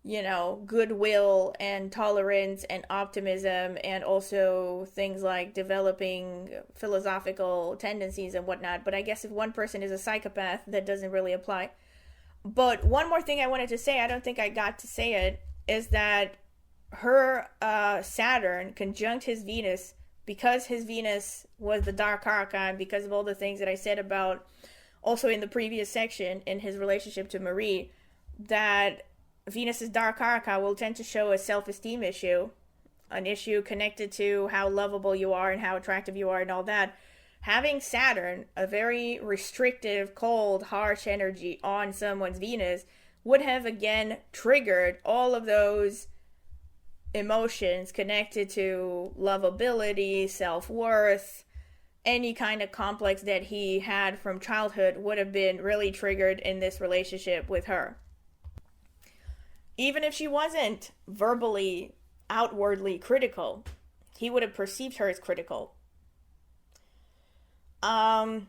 Speaker 1: goodwill and tolerance and optimism, and also things like developing philosophical tendencies and whatnot. But I guess if one person is a psychopath, that doesn't really apply. But one more thing I wanted to say, I don't think I got to say it, is that her Saturn conjunct his Venus, because his Venus was the dark arcana, because of all the things that I said about also in the previous section in his relationship to Marie, that Venus's dark arcana will tend to show a self-esteem issue, an issue connected to how lovable you are and how attractive you are and all that. Having Saturn, a very restrictive, cold, harsh energy on someone's Venus, would have again triggered all of those emotions connected to lovability, self-worth. Any kind of complex that he had from childhood would have been really triggered in this relationship with her. Even if she wasn't verbally, outwardly critical, he would have perceived her as critical. And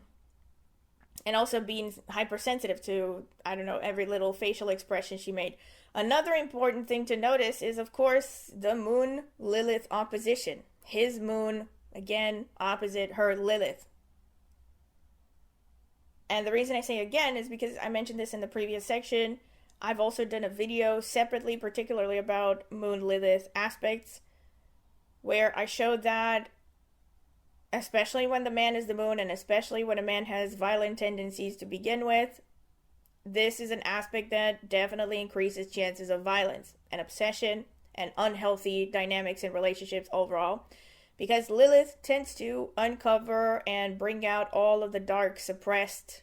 Speaker 1: also being hypersensitive to, every little facial expression she made. Another important thing to notice is, of course, the Moon-Lilith opposition. His Moon, again, opposite her Lilith. And the reason I say again is because I mentioned this in the previous section. I've also done a video separately, particularly about Moon Lilith aspects, where I showed that, especially when the man is the moon, and especially when a man has violent tendencies to begin with, this is an aspect that definitely increases chances of violence and obsession and unhealthy dynamics in relationships overall. Because Lilith tends to uncover and bring out all of the dark, suppressed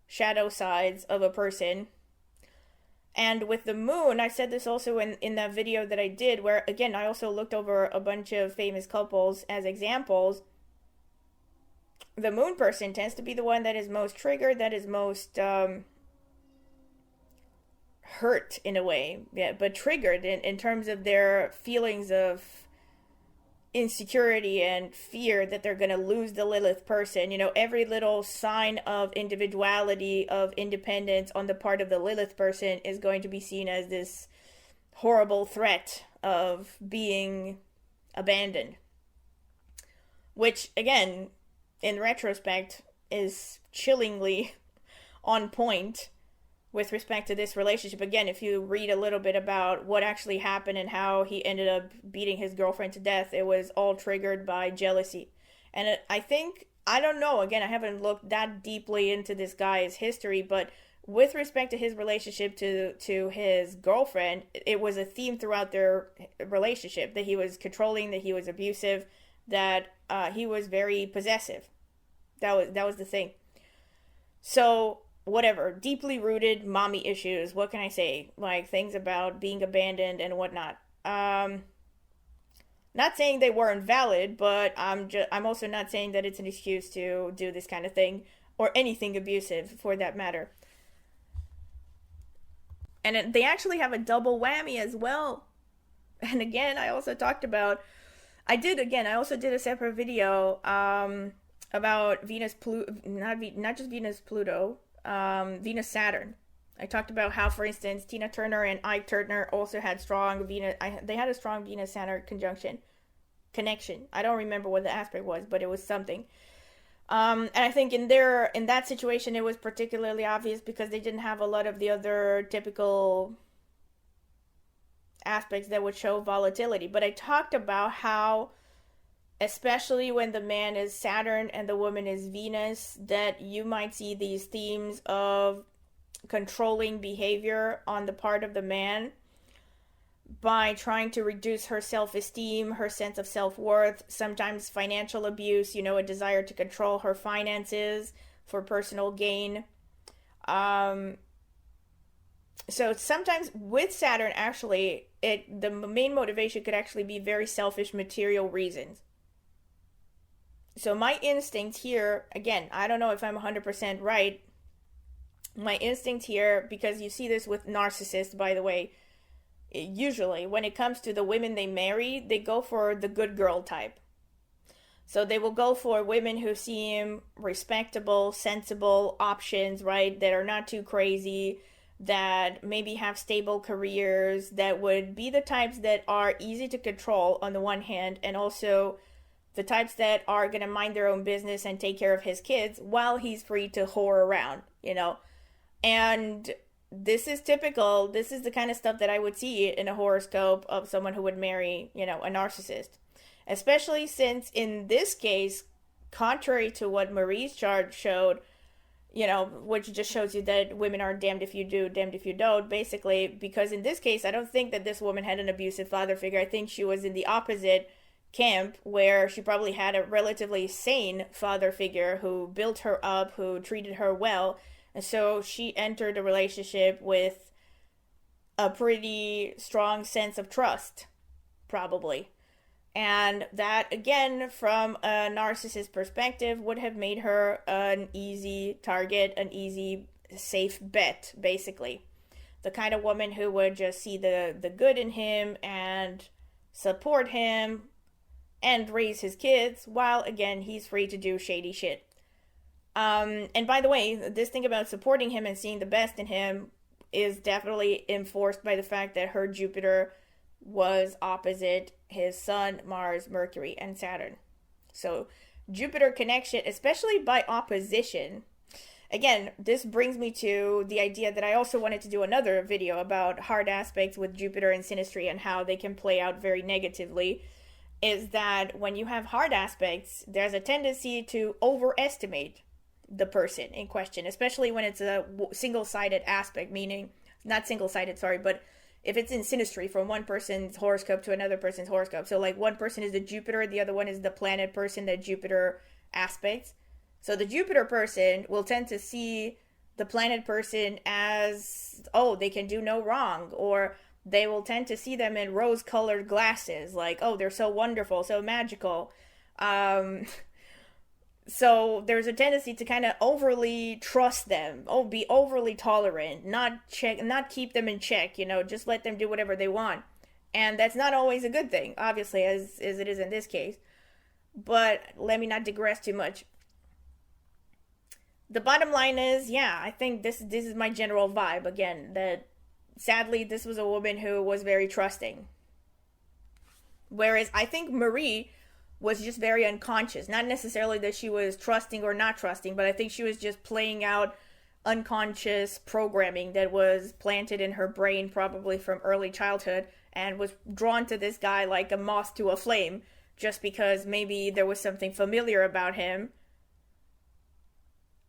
Speaker 1: shadow sides of a person. And with the moon, I said this also in that video that I did, where, again, I also looked over a bunch of famous couples as examples. The moon person tends to be the one that is most triggered, that is most hurt in a way, yeah, but triggered in terms of their feelings of insecurity and fear that they're going to lose the Lilith person. You know, every little sign of individuality, of independence on the part of the Lilith person is going to be seen as this horrible threat of being abandoned. Which, again, in retrospect, is chillingly on point with respect to this relationship. Again, if you read a little bit about what actually happened and how he ended up beating his girlfriend to death, it was all triggered by jealousy. And I think, I don't know, again, I haven't looked that deeply into this guy's history, but with respect to his relationship to his girlfriend, it was a theme throughout their relationship, that he was controlling, that he was abusive, that he was very possessive. That was the thing. So, whatever, deeply rooted mommy issues, what can I say? Like, things about being abandoned and whatnot. Not saying they weren't valid, but I'm also not saying that it's an excuse to do this kind of thing, or anything abusive for that matter. And they actually have a double whammy as well. And again, I also talked about, I also did a separate video about Venus, not just Venus, Pluto, Venus, Saturn. I talked about how, for instance, Tina Turner and Ike Turner also had strong Venus, they had a strong Venus-Saturn connection. I don't remember what the aspect was, but it was something. And I think in that situation, it was particularly obvious because they didn't have a lot of the other typical aspects that would show volatility. But I talked about how, especially when the man is Saturn and the woman is Venus, that you might see these themes of controlling behavior on the part of the man by trying to reduce her self-esteem, her sense of self-worth, sometimes financial abuse, a desire to control her finances for personal gain. So sometimes with Saturn, actually, the main motivation could actually be very selfish material reasons. So my instinct here, again, I don't know if I'm 100% right. My instinct here, because you see this with narcissists, by the way, usually when it comes to the women they marry, they go for the good girl type. So they will go for women who seem respectable, sensible options, right? That are not too crazy, that maybe have stable careers, that would be the types that are easy to control on the one hand, and also the types that are going to mind their own business and take care of his kids while he's free to whore around, And this is typical. This is the kind of stuff that I would see in a horoscope of someone who would marry, a narcissist. Especially since in this case, contrary to what Marie's chart showed, which just shows you that women are damned if you do, damned if you don't, basically, because in this case, I don't think that this woman had an abusive father figure. I think she was in the opposite camp, where she probably had a relatively sane father figure who built her up, who treated her well, and so she entered a relationship with a pretty strong sense of trust, probably. And that, again, from a narcissist perspective, would have made her an easy target, an easy, safe bet, basically. The kind of woman who would just see the good in him and support him and raise his kids, while, again, he's free to do shady shit. And by the way, this thing about supporting him and seeing the best in him is definitely enforced by the fact that her Jupiter was opposite his Sun, Mars, Mercury, and Saturn. So Jupiter connection, especially by opposition, again, this brings me to the idea that I also wanted to do another video about hard aspects with Jupiter and synastry and how they can play out very negatively. Is that when you have hard aspects, there's a tendency to overestimate the person in question, especially when it's a single-sided aspect, meaning not single-sided, sorry, but if it's in synastry from one person's horoscope to another person's horoscope. So like one person is the Jupiter, the other one is the planet person, the Jupiter aspects. So the Jupiter person will tend to see the planet person as, oh, they can do no wrong, or they will tend to see them in rose-colored glasses, like, oh, they're so wonderful, so magical. So there's a tendency to kind of overly trust them, be overly tolerant, not keep them in check, just let them do whatever they want. And that's not always a good thing, obviously, as it is in this case. But let me not digress too much. The bottom line is, yeah, I think this is my general vibe, again, that sadly this was a woman who was very trusting. Whereas I think Marie was just very unconscious. Not necessarily that she was trusting or not trusting, but I think she was just playing out unconscious programming that was planted in her brain probably from early childhood, and was drawn to this guy like a moth to a flame just because maybe there was something familiar about him.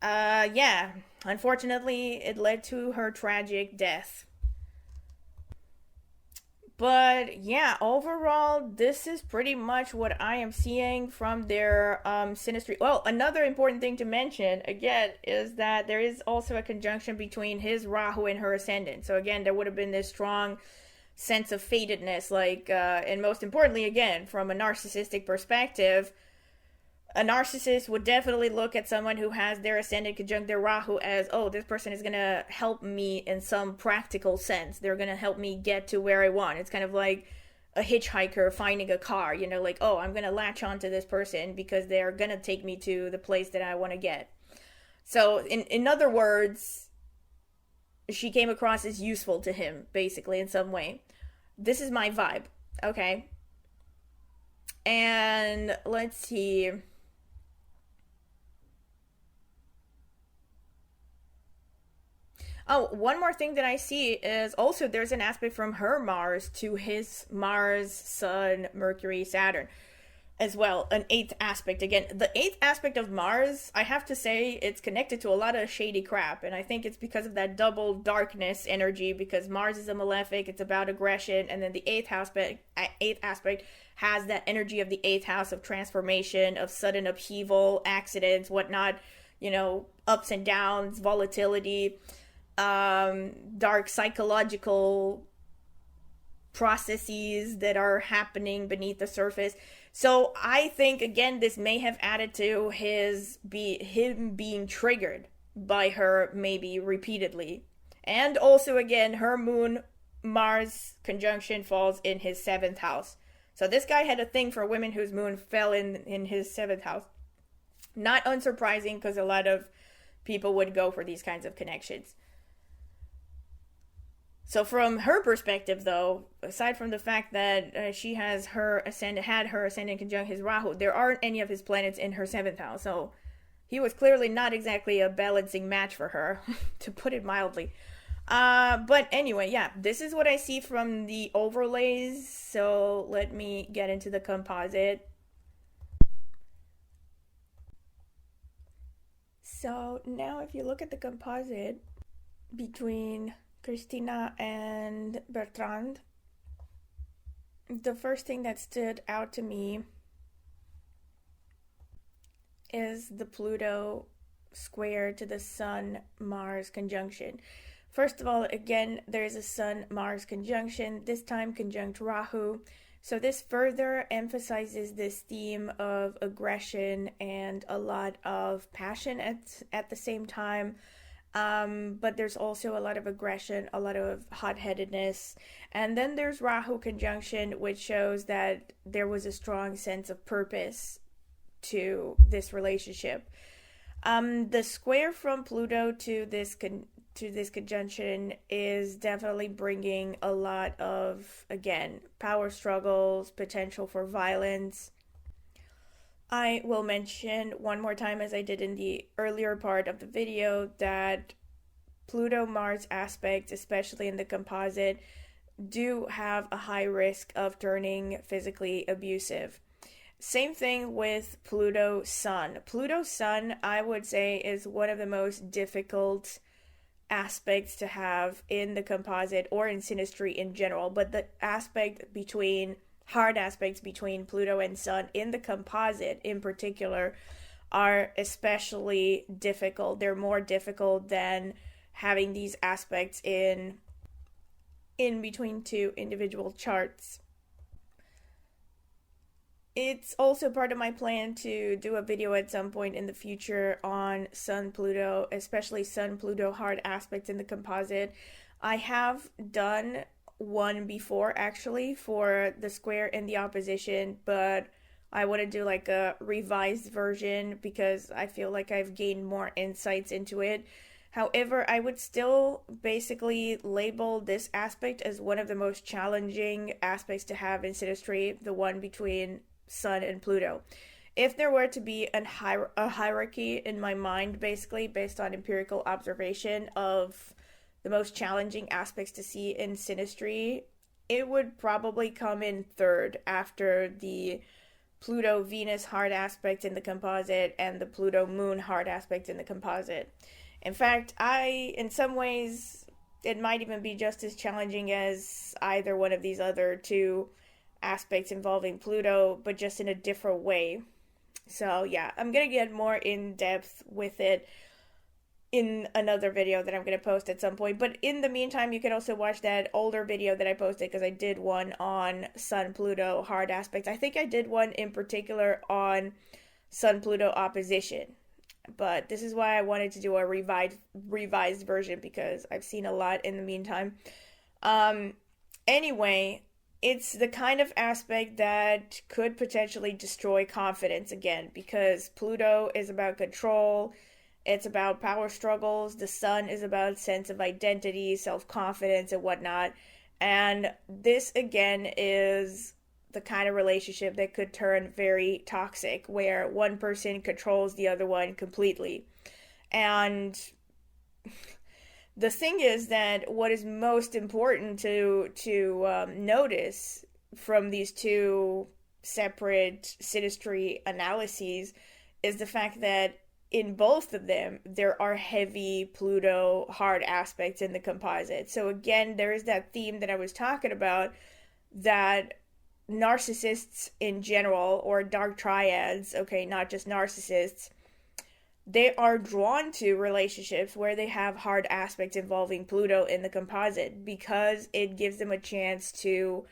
Speaker 1: Yeah, unfortunately it led to her tragic death. But yeah, overall, this is pretty much what I am seeing from their synastry. Well, another important thing to mention, again, is that there is also a conjunction between his Rahu and her ascendant. So again, there would have been this strong sense of fatedness, like, and most importantly, again, from a narcissistic perspective, a narcissist would definitely look at someone who has their ascendant conjunct their Rahu as, oh, this person is going to help me in some practical sense. They're going to help me get to where I want. It's kind of like a hitchhiker finding a car, like, oh, I'm going to latch onto this person because they're going to take me to the place that I want to get. So in other words, she came across as useful to him, basically, in some way. This is my vibe, okay? And let's see. Oh, one more thing that I see is also there's an aspect from her Mars to his Mars, Sun, Mercury, Saturn as well. An eighth aspect. Again, the eighth aspect of Mars, I have to say, it's connected to a lot of shady crap. And I think it's because of that double darkness energy, because Mars is a malefic, it's about aggression. And then the eighth aspect has that energy of the eighth house of transformation, of sudden upheaval, accidents, whatnot, ups and downs, volatility. Dark psychological processes that are happening beneath the surface. So I think, again, this may have added to him being triggered by her maybe repeatedly. And also, again, her moon Mars conjunction falls in his 7th house. So this guy had a thing for women whose moon fell in his 7th house. Not unsurprising, because a lot of people would go for these kinds of connections. So from her perspective, though, aside from the fact that she had her ascendant conjunct his Rahu, there aren't any of his planets in her 7th house. So he was clearly not exactly a balancing match for her, to put it mildly. But anyway, yeah, this is what I see from the overlays. So let me get into the composite. So now if you look at the composite between Krisztina and Bertrand, the first thing that stood out to me is the Pluto square to the Sun-Mars conjunction. First of all, again, there's a Sun-Mars conjunction, this time conjunct Rahu. So this further emphasizes this theme of aggression and a lot of passion at the same time. But there's also a lot of aggression, a lot of hot-headedness. And then there's Rahu conjunction, which shows that there was a strong sense of purpose to this relationship. The square from Pluto to this conjunction is definitely bringing a lot of, again, power struggles, potential for violence. I will mention one more time, as I did in the earlier part of the video, that Pluto-Mars aspects, especially in the composite, do have a high risk of turning physically abusive. Same thing with Pluto Sun. Pluto Sun, I would say, is one of the most difficult aspects to have in the composite or in synastry in general, but the hard aspects between Pluto and Sun in the composite in particular are especially difficult. They're more difficult than having these aspects in between two individual charts. It's also part of my plan to do a video at some point in the future on Sun Pluto, especially Sun Pluto hard aspects in the composite. I have done one before actually for the square and the opposition, but I want to do like a revised version because I feel like I've gained more insights into it. However, I would still basically label this aspect as one of the most challenging aspects to have in synastry, the one between Sun and Pluto. If there were to be a hierarchy in my mind, basically based on empirical observation of the most challenging aspects to see in synastry, it would probably come in third after the Pluto Venus hard aspect in the composite and the Pluto Moon hard aspect in the composite. In fact, in some ways, it might even be just as challenging as either one of these other two aspects involving Pluto, but just in a different way. So yeah, I'm gonna get more in depth with it in another video that I'm gonna post at some point. But in the meantime, you can also watch that older video that I posted because I did one on Sun Pluto hard aspects. I think I did one in particular on Sun Pluto opposition. But this is why I wanted to do a revised version because I've seen a lot in the meantime. Anyway, it's the kind of aspect that could potentially destroy confidence again because Pluto is about control, it's about power struggles, the Sun is about sense of identity, self-confidence, and whatnot. And this again is the kind of relationship that could turn very toxic where one person controls the other one completely. And the thing is that what is most important to notice from these two separate synastry analyses is the fact that in both of them there are heavy Pluto hard aspects in the composite. So again, there is that theme that I was talking about, that narcissists in general, or dark triads, okay, not just narcissists, they are drawn to relationships where they have hard aspects involving Pluto in the composite because it gives them a chance to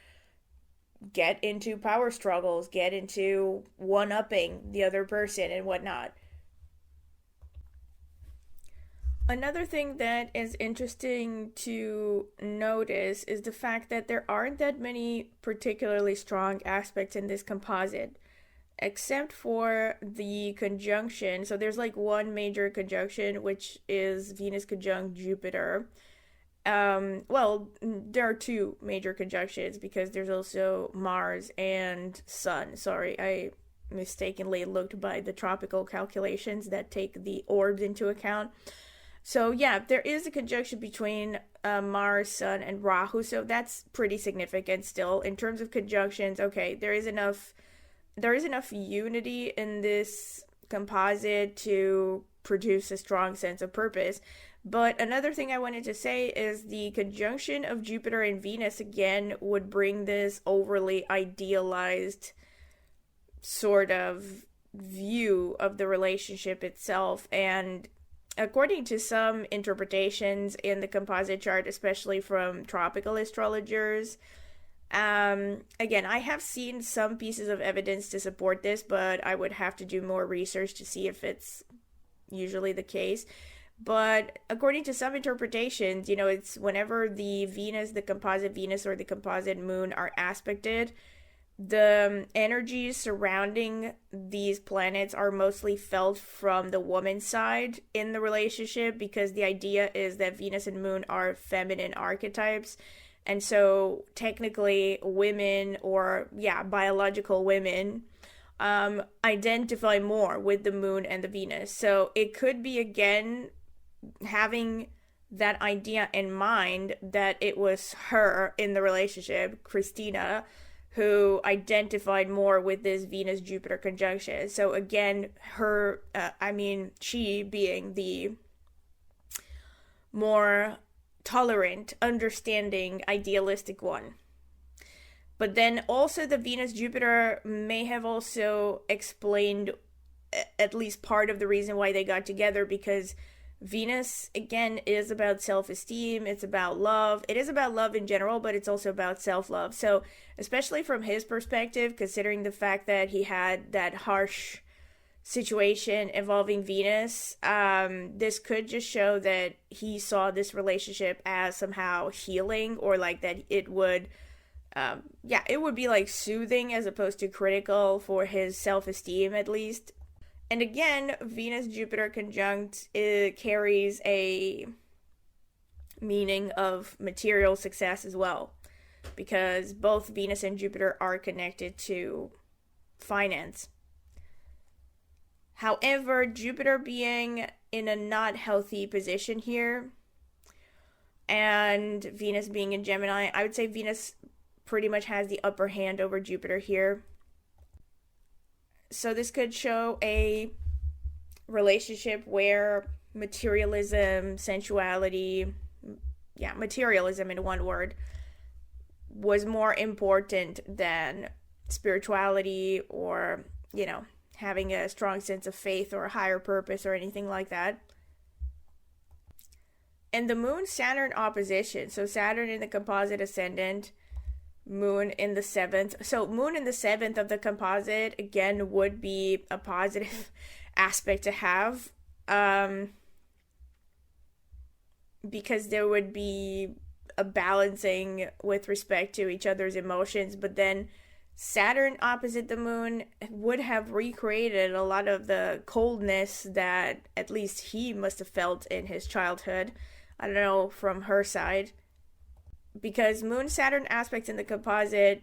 Speaker 1: get into power struggles, get into one-upping the other person and whatnot. Another thing that is interesting to notice is the fact that there aren't that many particularly strong aspects in this composite, except for the conjunction. So there's like one major conjunction, which is Venus conjunct Jupiter. Well, there are two major conjunctions because there's also Mars and Sun. Sorry, I mistakenly looked by the tropical calculations that take the orbs into account. So yeah, there is a conjunction between Mars, Sun, and Rahu, so that's pretty significant still. In terms of conjunctions, okay, there is enough unity in this composite to produce a strong sense of purpose. But another thing I wanted to say is the conjunction of Jupiter and Venus again would bring this overly idealized sort of view of the relationship itself. And according to some interpretations in the composite chart, especially from tropical astrologers, again, I have seen some pieces of evidence to support this, but I would have to do more research to see if it's usually the case. But according to some interpretations, it's whenever the composite Venus or the composite moon are aspected, the energies surrounding these planets are mostly felt from the woman's side in the relationship, because the idea is that Venus and Moon are feminine archetypes. And so technically women, or biological women, identify more with the moon and the Venus. So it could be, again, having that idea in mind that it was her in the relationship, Krisztina, who identified more with this Venus-Jupiter conjunction. So again, she being the more tolerant, understanding, idealistic one. But then also the Venus-Jupiter may have also explained at least part of the reason why they got together, because Venus, again, is about self-esteem, it's about love. It is about love in general, but it's also about self-love. So, especially from his perspective, considering the fact that he had that harsh situation involving Venus, this could just show that he saw this relationship as somehow healing, or like that it would, it would be like soothing as opposed to critical for his self-esteem, at least. And again, Venus-Jupiter conjunct, it carries a meaning of material success as well, because both Venus and Jupiter are connected to finance. However, Jupiter being in a not healthy position here, and Venus being in Gemini, I would say Venus pretty much has the upper hand over Jupiter here. So this could show a relationship where materialism, sensuality, materialism in one word, was more important than spirituality, or, having a strong sense of faith or a higher purpose or anything like that. And the Moon-Saturn opposition, so Saturn in the composite ascendant, Moon in the 7th. So Moon in the 7th of the composite, again, would be a positive aspect to have, because there would be a balancing with respect to each other's emotions. But then Saturn opposite the Moon would have recreated a lot of the coldness that at least he must have felt in his childhood. I don't know from her side. Because Moon-Saturn aspects in the composite,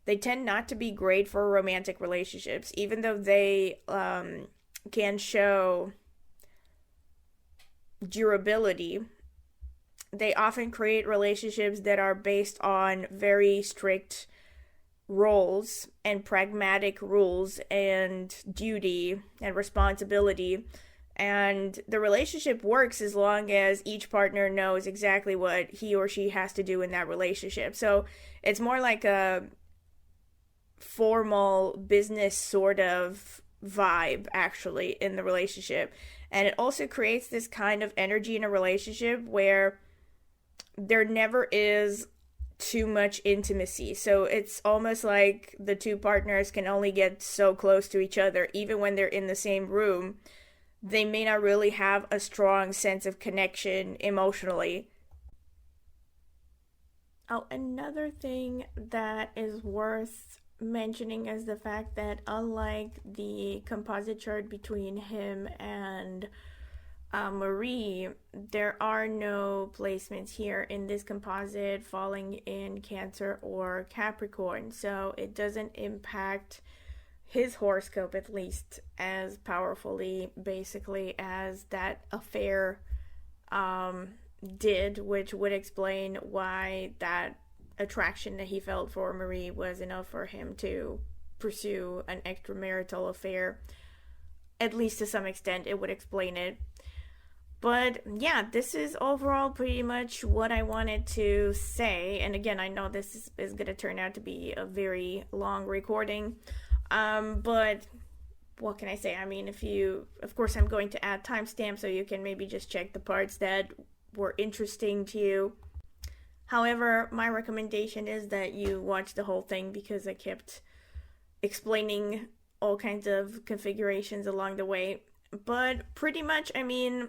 Speaker 1: they tend not to be great for romantic relationships, even though they can show durability. They often create relationships that are based on very strict roles and pragmatic rules and duty and responsibility. And the relationship works as long as each partner knows exactly what he or she has to do in that relationship. So it's more like a formal business sort of vibe, actually, in the relationship. And it also creates this kind of energy in a relationship where there never is too much intimacy. So it's almost like the two partners can only get so close to each other, even when they're in the same room. They may not really have a strong sense of connection emotionally. Oh, another thing that is worth mentioning is the fact that unlike the composite chart between him and Marie, there are no placements here in this composite falling in Cancer or Capricorn. So it doesn't impact his horoscope, at least, as powerfully, basically, as that affair did, which would explain why that attraction that he felt for Marie was enough for him to pursue an extramarital affair. At least to some extent, it would explain it. But yeah, this is overall pretty much what I wanted to say. And again, I know this is going to turn out to be a very long recording. But what can I say? I mean, of course, I'm going to add timestamps so you can maybe just check the parts that were interesting to you. However, my recommendation is that you watch the whole thing, because I kept explaining all kinds of configurations along the way. But pretty much, I mean,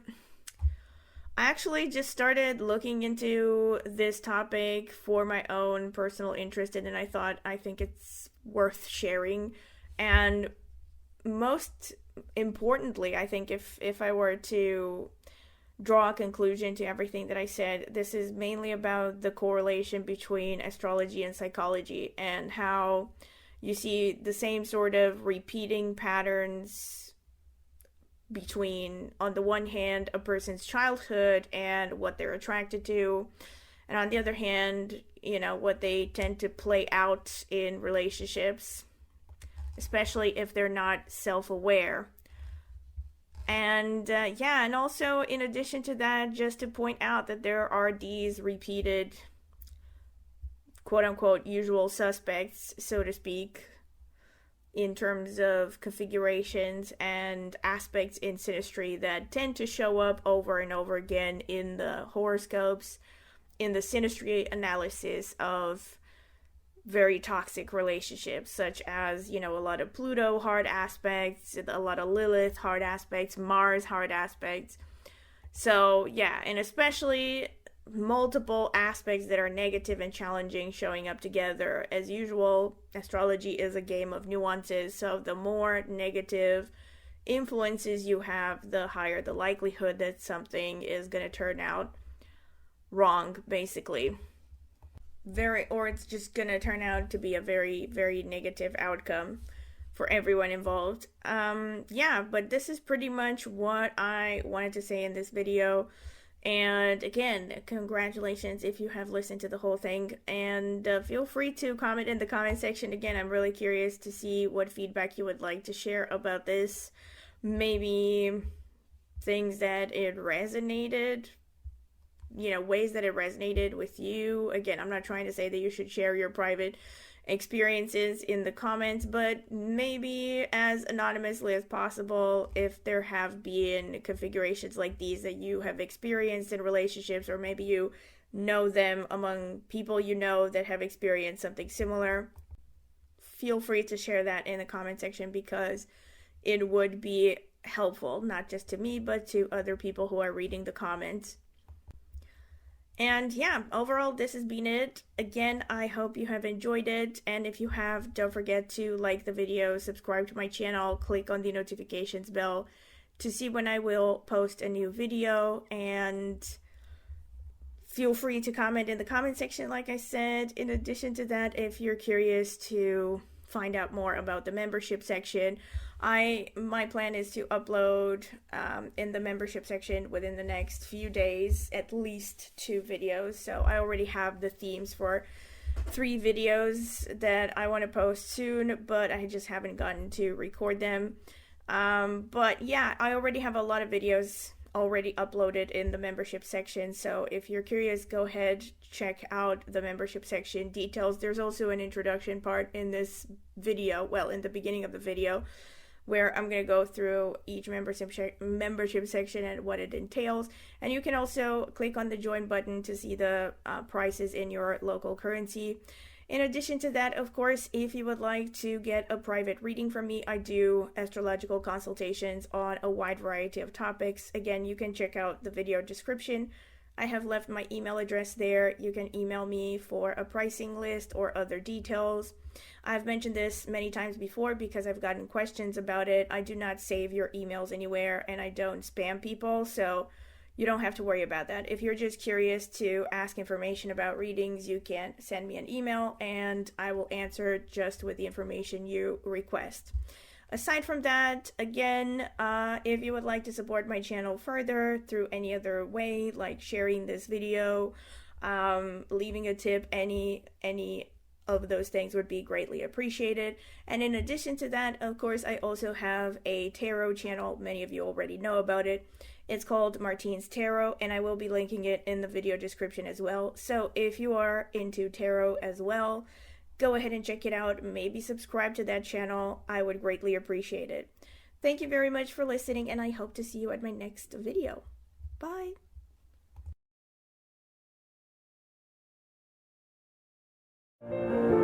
Speaker 1: I actually just started looking into this topic for my own personal interest, and I think it's worth sharing. And most importantly, I think if I were to draw a conclusion to everything that I said, this is mainly about the correlation between astrology and psychology, and how you see the same sort of repeating patterns between, on the one hand, a person's childhood and what they're attracted to, and on the other hand, what they tend to play out in relationships, especially if they're not self-aware. And and also, in addition to that, just to point out that there are these repeated quote-unquote usual suspects, so to speak, in terms of configurations and aspects in synastry that tend to show up over and over again in the horoscopes, in the synastry analysis of very toxic relationships, such as, a lot of Pluto hard aspects, a lot of Lilith hard aspects, Mars hard aspects. So, and especially multiple aspects that are negative and challenging showing up together. As usual, astrology is a game of nuances, so the more negative influences you have, the higher the likelihood that something is going to turn out wrong, basically. Or it's just gonna turn out to be a very, very negative outcome for everyone involved. But this is pretty much what I wanted to say in this video. And again, congratulations if you have listened to the whole thing. And feel free to comment in the comment section. Again, I'm really curious to see what feedback you would like to share about this. Maybe things that it resonated, ways that it resonated with you. Again, I'm not trying to say that you should share your private experiences in the comments, but maybe as anonymously as possible if there have been configurations like these that you have experienced in relationships, or maybe you know them among people that have experienced something similar. Feel free to share that in the comment section, because it would be helpful, not just to me, but to other people who are reading the comments. And overall, this has been it. Again, I hope you have enjoyed it. And if you have, don't forget to like the video, subscribe to my channel, click on the notifications bell to see when I will post a new video. And feel free to comment in the comment section, like I said. In addition to that, if you're curious to find out more about the membership section, my plan is to upload in the membership section within the next few days at least 2 videos. So I already have the themes for 3 videos that I want to post soon, but I just haven't gotten to record them. But I already have a lot of videos already uploaded in the membership section. So if you're curious, go ahead, check out the membership section details. There's also an introduction part in this video, in the beginning of the video, where I'm going to go through each membership section and what it entails. And you can also click on the join button to see the prices in your local currency. In addition to that, of course, if you would like to get a private reading from me, I do astrological consultations on a wide variety of topics. Again, you can check out the video description. I have left my email address there. You can email me for a pricing list or other details. I've mentioned this many times before because I've gotten questions about it. I do not save your emails anywhere, and I don't spam people, so you don't have to worry about that. If you're just curious to ask information about readings, you can send me an email and I will answer just with the information you request. Aside from that, again, if you would like to support my channel further through any other way, like sharing this video, leaving a tip, any of those things would be greatly appreciated. And in addition to that, of course, I also have a tarot channel. Many of you already know about it. It's called Martine's Tarot, and I will be linking it in the video description as well. So if you are into tarot as well, go ahead and check it out. Maybe subscribe to that channel. I would greatly appreciate it. Thank you very much for listening, and I hope to see you at my next video. Bye!
Speaker 2: Thank you.